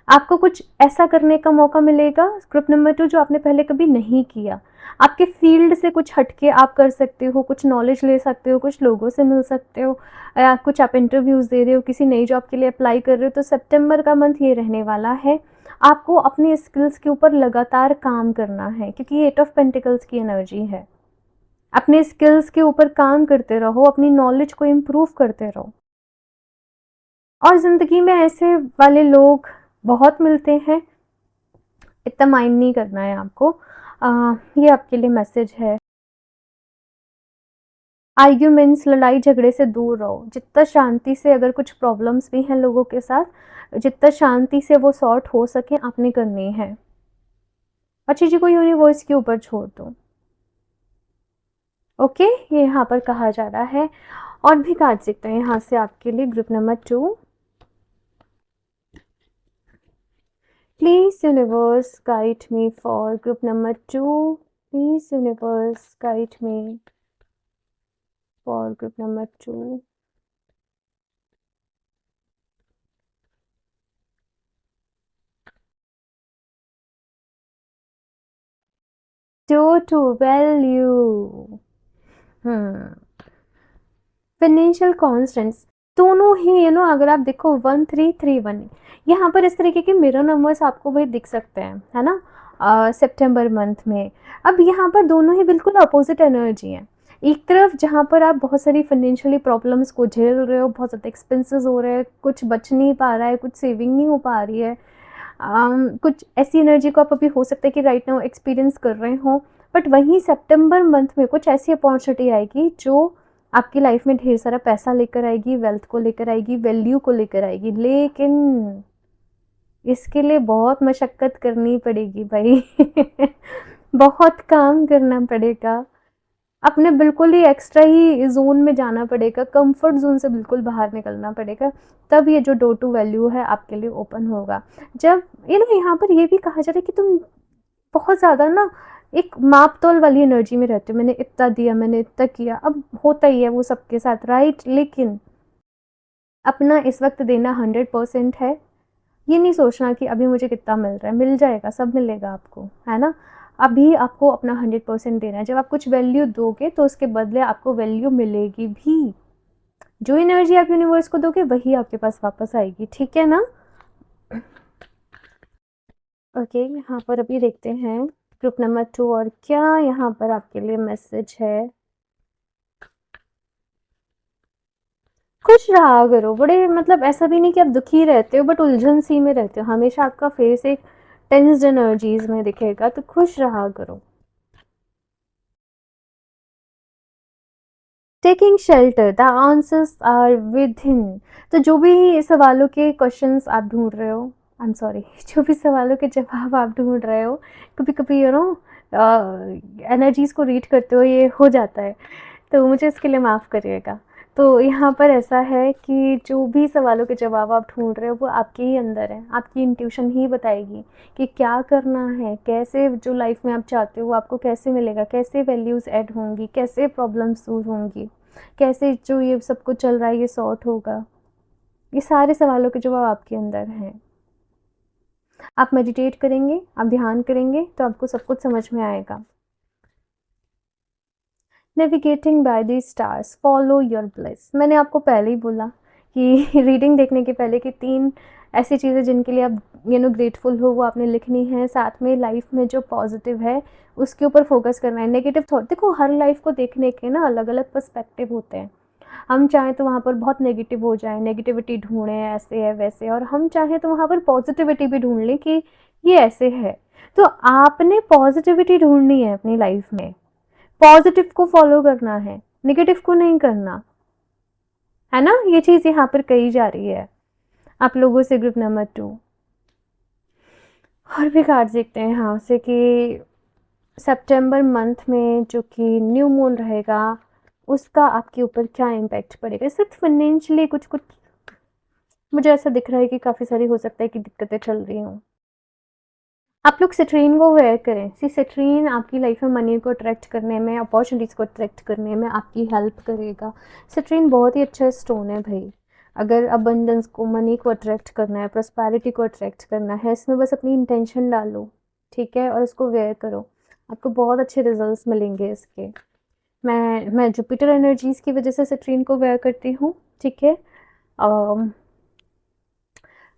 आपको कुछ ऐसा करने का मौका मिलेगा ग्रुप नंबर 2 जो आपने पहले कभी नहीं किया। आपके फील्ड से कुछ हटके आप कर सकते हो, कुछ नॉलेज ले सकते हो, कुछ लोगों से मिल सकते हो, या कुछ आप इंटरव्यूज़ दे रहे हो, किसी नई जॉब के लिए अप्लाई कर रहे हो। तो सितंबर का मंथ ये रहने वाला है, आपको अपने स्किल्स के ऊपर लगातार काम करना है, क्योंकि ये 8 ऑफ पेंटिकल्स की एनर्जी है। अपने स्किल्स के ऊपर काम करते रहो, अपनी नॉलेज को इम्प्रूव करते रहो। और ज़िंदगी में ऐसे वाले लोग बहुत मिलते हैं, इतना माइंड नहीं करना है आपको। ये आपके लिए मैसेज है। आर्ग्यूमेंट्स, लड़ाई झगड़े से दूर रहो, जितना शांति से, अगर कुछ प्रॉब्लम्स भी हैं लोगों के साथ, जितना शांति से वो सॉर्ट हो सके आपने करनी है। अच्छी चीज़ को यूनिवर्स के ऊपर छोड़ दो। ओके, ये यहाँ पर कहा जा रहा है। और भी कार्ड सीखते हैं यहाँ से आपके लिए group number 2। Please universe guide me for group number 2. Please universe guide me for group number 2. To value. Financial constants दोनों ही अगर आप देखो 1331, यहाँ पर इस तरीके के मिरर नंबर्स आपको भाई दिख सकते हैं, है ना, सितंबर मंथ में। अब यहाँ पर दोनों ही बिल्कुल अपोजिट एनर्जी है। एक तरफ जहाँ पर आप बहुत सारी फाइनेंशियली प्रॉब्लम्स को झेल रहे हो, बहुत ज़्यादा एक्सपेंसेस हो रहे हैं, कुछ बच नहीं पा रहा है, कुछ सेविंग नहीं हो पा रही है, कुछ ऐसी एनर्जी को आप अभी हो सकता है कि राइट नाउ एक्सपीरियंस कर रहे हो। बट वहीं सितंबर मंथ में कुछ ऐसी अपॉर्चुनिटी आएगी जो आपकी लाइफ में ढेर सारा पैसा लेकर आएगी, वेल्थ को लेकर आएगी, वैल्यू को लेकर आएगी। लेकिन इसके लिए बहुत मशक्क़त करनी पड़ेगी भाई बहुत काम करना पड़ेगा, अपने बिल्कुल ही एक्स्ट्रा ही ज़ोन में जाना पड़ेगा, कंफर्ट ज़ोन से बिल्कुल बाहर निकलना पड़ेगा, तब ये जो डोर टू वैल्यू है आपके लिए ओपन होगा। जब यहाँ पर ये भी कहा जा रहा है कि तुम बहुत ज़्यादा ना एक माप-तोल वाली एनर्जी में रहते हो, मैंने इतना दिया, मैंने इतना किया, अब होता ही है वो सबके साथ, राइट? लेकिन अपना इस वक़्त देना 100% है। ये नहीं सोचना कि अभी मुझे कितना मिल रहा है, मिल जाएगा, सब मिलेगा आपको, है ना? अभी आपको अपना 100% देना है। जब आप कुछ वैल्यू दोगे तो उसके बदले आपको वैल्यू मिलेगी भी। जो एनर्जी आप यूनिवर्स को दोगे वही आपके पास वापस आएगी, ठीक है ना। ओके, यहाँ पर अभी देखते हैं ग्रुप नंबर 2 और क्या यहाँ पर आपके लिए मैसेज है। खुश रहा करो, बड़े मतलब ऐसा भी नहीं कि आप दुखी रहते हो बट उलझन सी में रहते हो, हमेशा आपका फेस एक टेंस्ड एनर्जीज में दिखेगा, तो खुश रहा करो। Taking shelter, the answers are with him. तो जो भी सवालों के क्वेश्चंस आप ढूंढ रहे हो, आई एम सॉरी, जो भी सवालों के जवाब आप ढूंढ रहे हो, कभी कभी यू नो एनर्जीज को रीड करते हो ये हो जाता है, तो मुझे इसके लिए माफ़ करिएगा। तो यहाँ पर ऐसा है कि जो भी सवालों के जवाब आप ढूंढ रहे हो वो आपके ही अंदर है, आपकी इंट्यूशन ही बताएगी कि क्या करना है, कैसे जो लाइफ में आप चाहते हो वो आपको कैसे मिलेगा, कैसे वैल्यूज़ ऐड होंगी, कैसे प्रॉब्लम्स दूर होंगी, कैसे जो ये सब कुछ चल रहा है ये सॉर्ट होगा। ये सारे सवालों के जवाब आपके अंदर हैं। आप मेडिटेट करेंगे, आप ध्यान करेंगे तो आपको सब कुछ समझ में आएगा। Navigating by the stars, follow your bliss. मैंने आपको पहले ही बोला कि रीडिंग देखने के पहले कि 3 ऐसी चीज़ें जिनके लिए आप ग्रेटफुल हो वो आपने लिखनी है। साथ में लाइफ में जो पॉजिटिव है उसके ऊपर फोकस करना है। नेगेटिव थॉट, देखो हर लाइफ को देखने के ना अलग अलग पर्सपेक्टिव होते हैं। हम चाहें तो वहाँ पर बहुत नेगेटिव हो जाए, नेगेटिविटी ढूंढें ऐसे है वैसे, और हम चाहें तो वहाँ पर पॉजिटिविटी भी ढूंढ लें कि ये ऐसे है। तो आपने पॉजिटिविटी ढूंढनी है अपनी लाइफ में, पॉजिटिव को फॉलो करना है, नेगेटिव को नहीं करना है ना। ये चीज यहाँ पर कही जा रही है आप लोगों से। ग्रुप नंबर 2 और भी कार्ड देखते हैं यहाँ से कि सितंबर मंथ में जो कि न्यू मून रहेगा उसका आपके ऊपर क्या इम्पैक्ट पड़ेगा। सिर्फ फाइनेंशियली कुछ कुछ मुझे ऐसा दिख रहा है कि काफ़ी सारी हो सकता है कि दिक्कतें चल रही हों। आप लोग सिट्रीन को वेयर करें। सी सिट्रीन आपकी लाइफ में मनी को अट्रैक्ट करने में, अपॉर्चुनिटीज़ को अट्रैक्ट करने में आपकी हेल्प करेगा। सिट्रीन बहुत ही अच्छा स्टोन है भाई। अगर अबंडेंस को, मनी को अट्रैक्ट करना है, प्रॉस्पेरिटी को अट्रैक्ट करना है, इसमें बस अपनी इंटेंशन डालो, ठीक है, और इसको वेयर करो, आपको बहुत अच्छे रिजल्ट्स मिलेंगे इसके। मैं जुपिटर एनर्जीज़ की वजह से सिट्रीन को वेयर करती हूँ, ठीक है।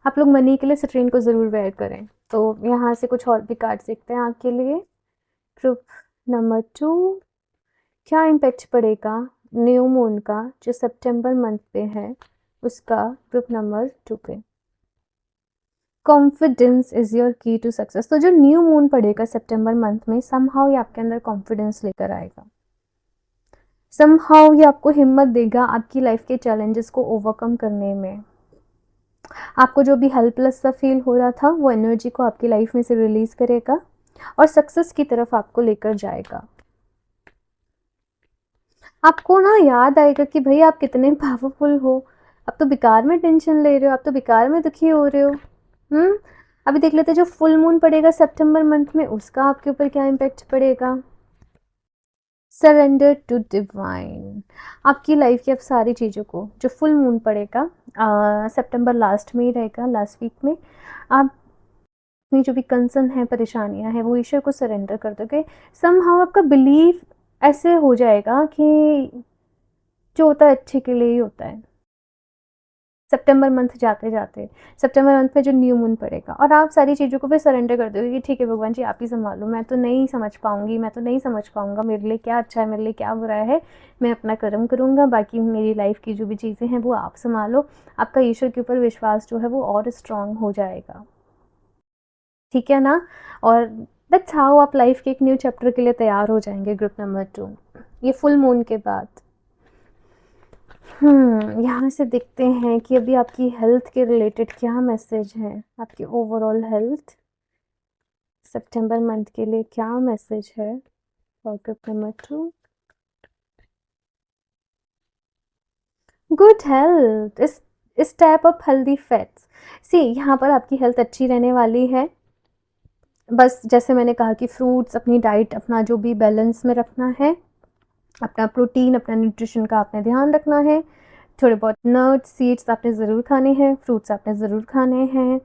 आप लोग मनी के लिए सिट्रीन को ज़रूर वेयर करें। तो यहाँ से कुछ और भी कार्ड देखते हैं आपके लिए। ग्रुप नंबर 2 क्या इम्पैक्ट पड़ेगा न्यू मून का जो सितंबर मंथ पे है उसका ग्रुप नंबर 2 पे। कॉन्फिडेंस इज योर की टू सक्सेस। तो जो न्यू मून पड़ेगा सितंबर मंथ में, समहाउ ये आपके अंदर कॉन्फिडेंस लेकर आएगा, समहाउ ये आपको हिम्मत देगा आपकी लाइफ के चैलेंजेस को ओवरकम करने में। आपको जो भी हेल्पलेस सा फील हो रहा था वो एनर्जी को आपकी लाइफ में से रिलीज करेगा और सक्सेस की तरफ आपको लेकर जाएगा। आपको ना याद आएगा कि भाई आप कितने पावरफुल हो। अब तो बेकार में टेंशन ले रहे हो, आप तो बेकार में दुखी हो रहे हो। अभी देख लेते हैं जो फुल मून पड़ेगा सितंबर मंथ में उसका आपके ऊपर क्या इम्पैक्ट पड़ेगा। Surrender to divine. आपकी लाइफ की अब सारी चीज़ों को, जो फुल मून पड़ेगा सितंबर लास्ट में ही रहेगा, लास्ट वीक में, आप अपनी जो भी कंसर्न है, परेशानियां हैं, वो ईश्वर को सरेंडर कर दोगे। समहाउ आपका बिलीफ ऐसे हो जाएगा कि जो होता है अच्छे के लिए ही होता है। सितंबर मंथ जाते जाते, सितंबर मंथ में जो न्यू मून पड़ेगा और आप सारी चीज़ों को फिर सरेंडर कर दोगे कि ठीक है भगवान जी आप ही संभालो, मैं तो नहीं समझ पाऊंगी, मैं तो नहीं समझ पाऊंगा मेरे लिए क्या अच्छा है, मेरे लिए क्या बुरा है, मैं अपना कर्म करूँगा, बाकी मेरी लाइफ की जो भी चीज़ें हैं वो आप संभालो। आपका ईश्वर के ऊपर विश्वास जो है वो और स्ट्रांग हो जाएगा, ठीक है ना। और दैट्स हाउ आप लाइफ के एक न्यू चैप्टर के लिए तैयार हो जाएंगे ग्रुप नंबर 2 ये फुल मून के बाद। यहाँ से देखते हैं कि अभी आपकी हेल्थ के रिलेटेड क्या मैसेज है, आपकी ओवरऑल हेल्थ सितंबर मंथ के लिए क्या मैसेज है for group number 2। Good health, step up healthy fats. See यहाँ पर आपकी हेल्थ अच्छी रहने वाली है। बस जैसे मैंने कहा कि फ्रूट्स, अपनी डाइट, अपना जो भी बैलेंस में रखना है, अपना प्रोटीन, अपना न्यूट्रिशन का आपने ध्यान रखना है। थोड़े बहुत नट्स, सीड्स आपने ज़रूर खाने हैं, फ्रूट्स आपने ज़रूर खाने हैं।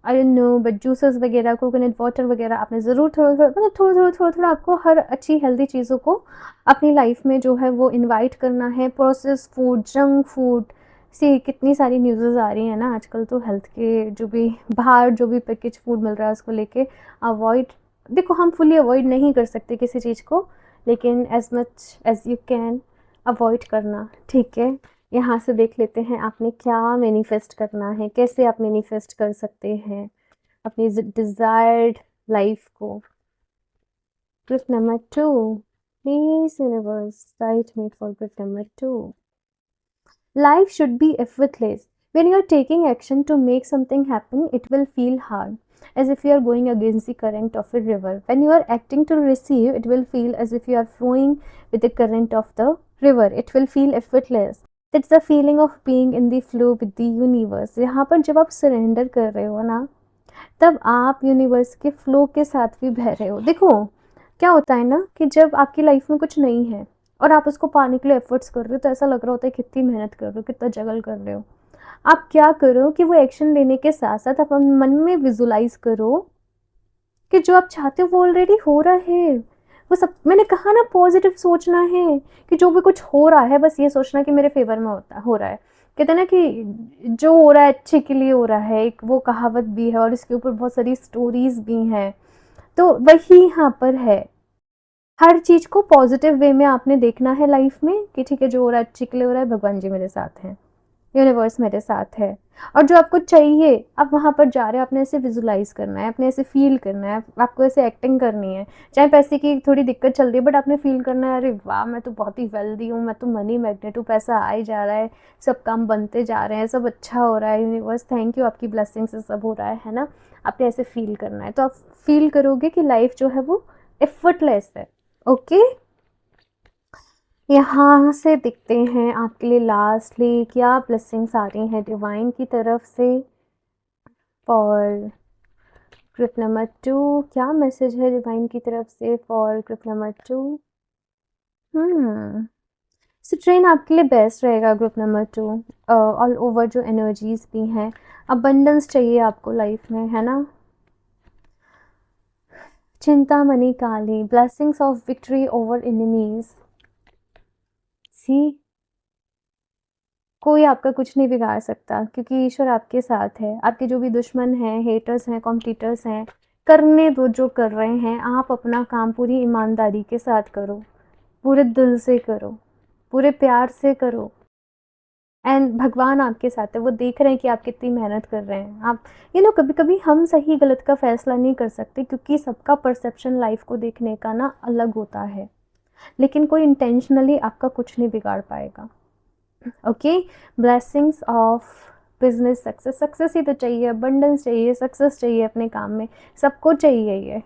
I don't know, but juices वगैरह, कोकोनट वाटर वगैरह आपने ज़रूर थोड़ा-थोड़ा, मतलब थोड़ा-थोड़ा आपको हर अच्छी हेल्दी चीज़ों को अपनी लाइफ में जो है वो इनवाइट करना है। प्रोसेस्ड फूड, जंक फूड से कितनी सारी न्यूज़ेज़ आ रही हैं ना आजकल, तो हेल्थ के जो भी बाहर जो भी पैकेज फूड मिल रहा है उसको लेके अवॉइड, देखो हम फुली अवॉइड नहीं कर सकते किसी चीज़ को, लेकिन as much as you can avoid करना, ठीक है। यहाँ से देख लेते हैं आपने क्या मैनिफेस्ट करना है, कैसे आप मैनिफेस्ट कर सकते हैं अपनी डिज़ायर्ड लाइफ को। Group number 2, please universe guide me for group number 2। Life should be effortless. When you are taking action to make something happen, it will feel hard, as if you are going against the current of a river. When you are acting to receive, it will feel as if you are flowing with the current of the river. It will feel effortless. That's the feeling of being in the flow with the universe. यहाँ पर जब आप surrender कर रहे हो ना, तब आप यूनिवर्स के फ्लो के साथ भी बह रहे हो। देखो क्या होता है ना कि जब आपकी लाइफ में कुछ नहीं है और आप उसको पाने के लिए एफर्ट्स कर रहे हो, तो ऐसा लग रहा होता है कितनी मेहनत कर रहे हो, कितना जगल कर रहे हो। आप क्या करो कि वो एक्शन लेने के साथ साथ आप मन में विजुलाइज करो कि जो आप चाहते हो वो ऑलरेडी हो रहा है। वो सब मैंने कहा ना, पॉजिटिव सोचना है कि जो भी कुछ हो रहा है बस ये सोचना कि मेरे फेवर में हो रहा है। कहते हैं ना कि जो हो रहा है अच्छे के लिए हो रहा है, एक वो कहावत भी है और इसके ऊपर बहुत सारी स्टोरीज भी हैं। तो वही यहाँ पर है, हर चीज़ को पॉजिटिव वे में आपने देखना है लाइफ में कि ठीक है जो हो रहा है अच्छे के लिए हो रहा है, भगवान जी मेरे साथ हैं, यूनिवर्स मेरे साथ है। और जो आपको चाहिए आप वहाँ पर जा रहे हो, आपने ऐसे विजुलाइज करना है, आपने ऐसे फील करना है, आपको ऐसे एक्टिंग करनी है। चाहे पैसे की थोड़ी दिक्कत चल रही है बट आपने फील करना है, अरे वाह मैं तो बहुत ही वेल्दी हूँ, मैं तो मनी मैग्नेट हूँ, पैसा आ ही जा रहा है, सब काम बनते जा रहे हैं, सब अच्छा हो रहा है, यूनिवर्स थैंक यू आपकी ब्लेसिंग से सब हो रहा है ना। आपने ऐसे फील करना है, तो आप फील करोगे कि लाइफ जो है वो एफर्टलेस है। ओके, यहाँ से दिखते हैं आपके लिए लास्टली क्या ब्लेसिंग्स आ रही हैं डिवाइन की तरफ से फॉर ग्रुप नंबर 2। क्या मैसेज है डिवाइन की तरफ से for group number 2? So train आपके लिए बेस्ट रहेगा ग्रुप नंबर 2। ऑल ओवर जो एनर्जीज भी हैं, अबंडेंस चाहिए आपको लाइफ में, है ना। Chintamani Kali, blessings of victory over enemies. See, कोई आपका कुछ नहीं बिगाड़ सकता क्योंकि ईश्वर आपके साथ है। आपके जो भी दुश्मन हैं, हेटर्स हैं, कॉम्पिटिटर्स हैं, करने दो जो कर रहे हैं। आप अपना काम पूरी ईमानदारी के साथ करो, पूरे दिल से करो, पूरे प्यार से करो, एंड भगवान आपके साथ है। वो देख रहे हैं कि आप कितनी मेहनत कर रहे हैं। आप कभी कभी हम सही गलत का फैसला नहीं कर सकते क्योंकि सबका परसेप्शन लाइफ को देखने का ना अलग होता है, लेकिन कोई इंटेंशनली आपका कुछ नहीं बिगाड़ पाएगा। Okay, blessings of business success. Success ही तो चाहिए, अबंडेंस चाहिए, सक्सेस चाहिए अपने काम में, सबको चाहिए ये।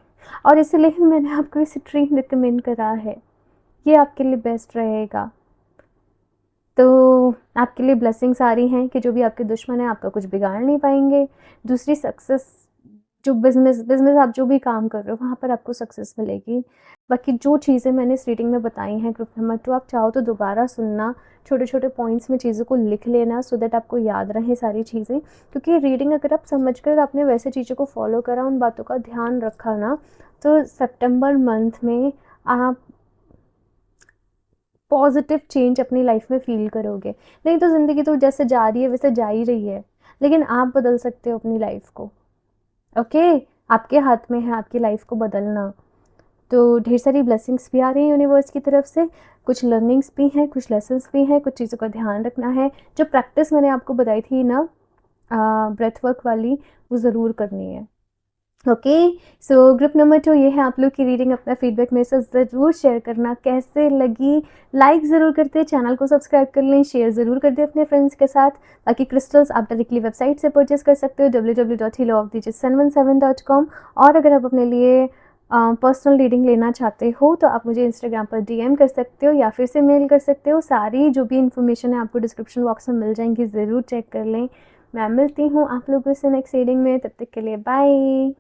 और इसलिए मैंने आपको इसे ट्रेन रिकमेंड करा है, ये आपके लिए बेस्ट रहेगा। तो आपके लिए ब्लेसिंग्स आ रही हैं कि जो भी आपके दुश्मन हैं आपका कुछ बिगाड़ नहीं पाएंगे। दूसरी, सक्सेस, जो बिजनेस आप जो भी काम कर रहे हो वहाँ पर आपको सक्सेस मिलेगी। बाकी जो चीज़ें मैंने इस रीडिंग में बताई हैं ग्रुप नंबर 2, आप चाहो तो दोबारा सुनना, छोटे छोटे पॉइंट्स में चीज़ों को लिख लेना सो दैट आपको याद रहे सारी चीज़ें। क्योंकि रीडिंग अगर आप समझ कर आपने वैसे चीज़ों को फॉलो करा, उन बातों का ध्यान रखा ना, तो सितंबर मंथ में आप पॉजिटिव चेंज अपनी लाइफ में फ़ील करोगे। नहीं तो ज़िंदगी तो जैसे जा रही है वैसे जा ही रही है, लेकिन आप बदल सकते हो अपनी लाइफ को। ओके, आपके हाथ में है आपकी लाइफ को बदलना। तो ढेर सारी ब्लेसिंग्स भी आ रही हैं यूनिवर्स की तरफ से, कुछ लर्निंग्स भी हैं, कुछ लेसन्स भी हैं, कुछ चीज़ों का ध्यान रखना है। जो प्रैक्टिस मैंने आपको बताई थी ना ब्रेथ वर्क वाली, वो ज़रूर करनी है। ओके, सो ग्रुप नंबर 2 ये है आप लोग की रीडिंग। अपना फीडबैक मेरे साथ ज़रूर शेयर करना, कैसे लगी, लाइक ज़रूर करते, चैनल को सब्सक्राइब कर लें, शेयर ज़रूर कर दें अपने फ्रेंड्स के साथ। बाकी क्रिस्टल्स आप डायरेक्टली वेबसाइट से परचेस कर सकते हो www.healoofdigit717.com। और अगर आप अपने लिए पर्सनल रीडिंग लेना चाहते हो तो आप मुझे इंस्टाग्राम पर डीएम कर सकते हो या फिर से मेल कर सकते हो। सारी जो भी इन्फॉर्मेशन है आपको डिस्क्रिप्शन बॉक्स में मिल जाएंगी, ज़रूर चेक कर लें। मैं मिलती हूँ आप लोगों से नेक्स्ट रीडिंग में, तब तक के लिए बाय।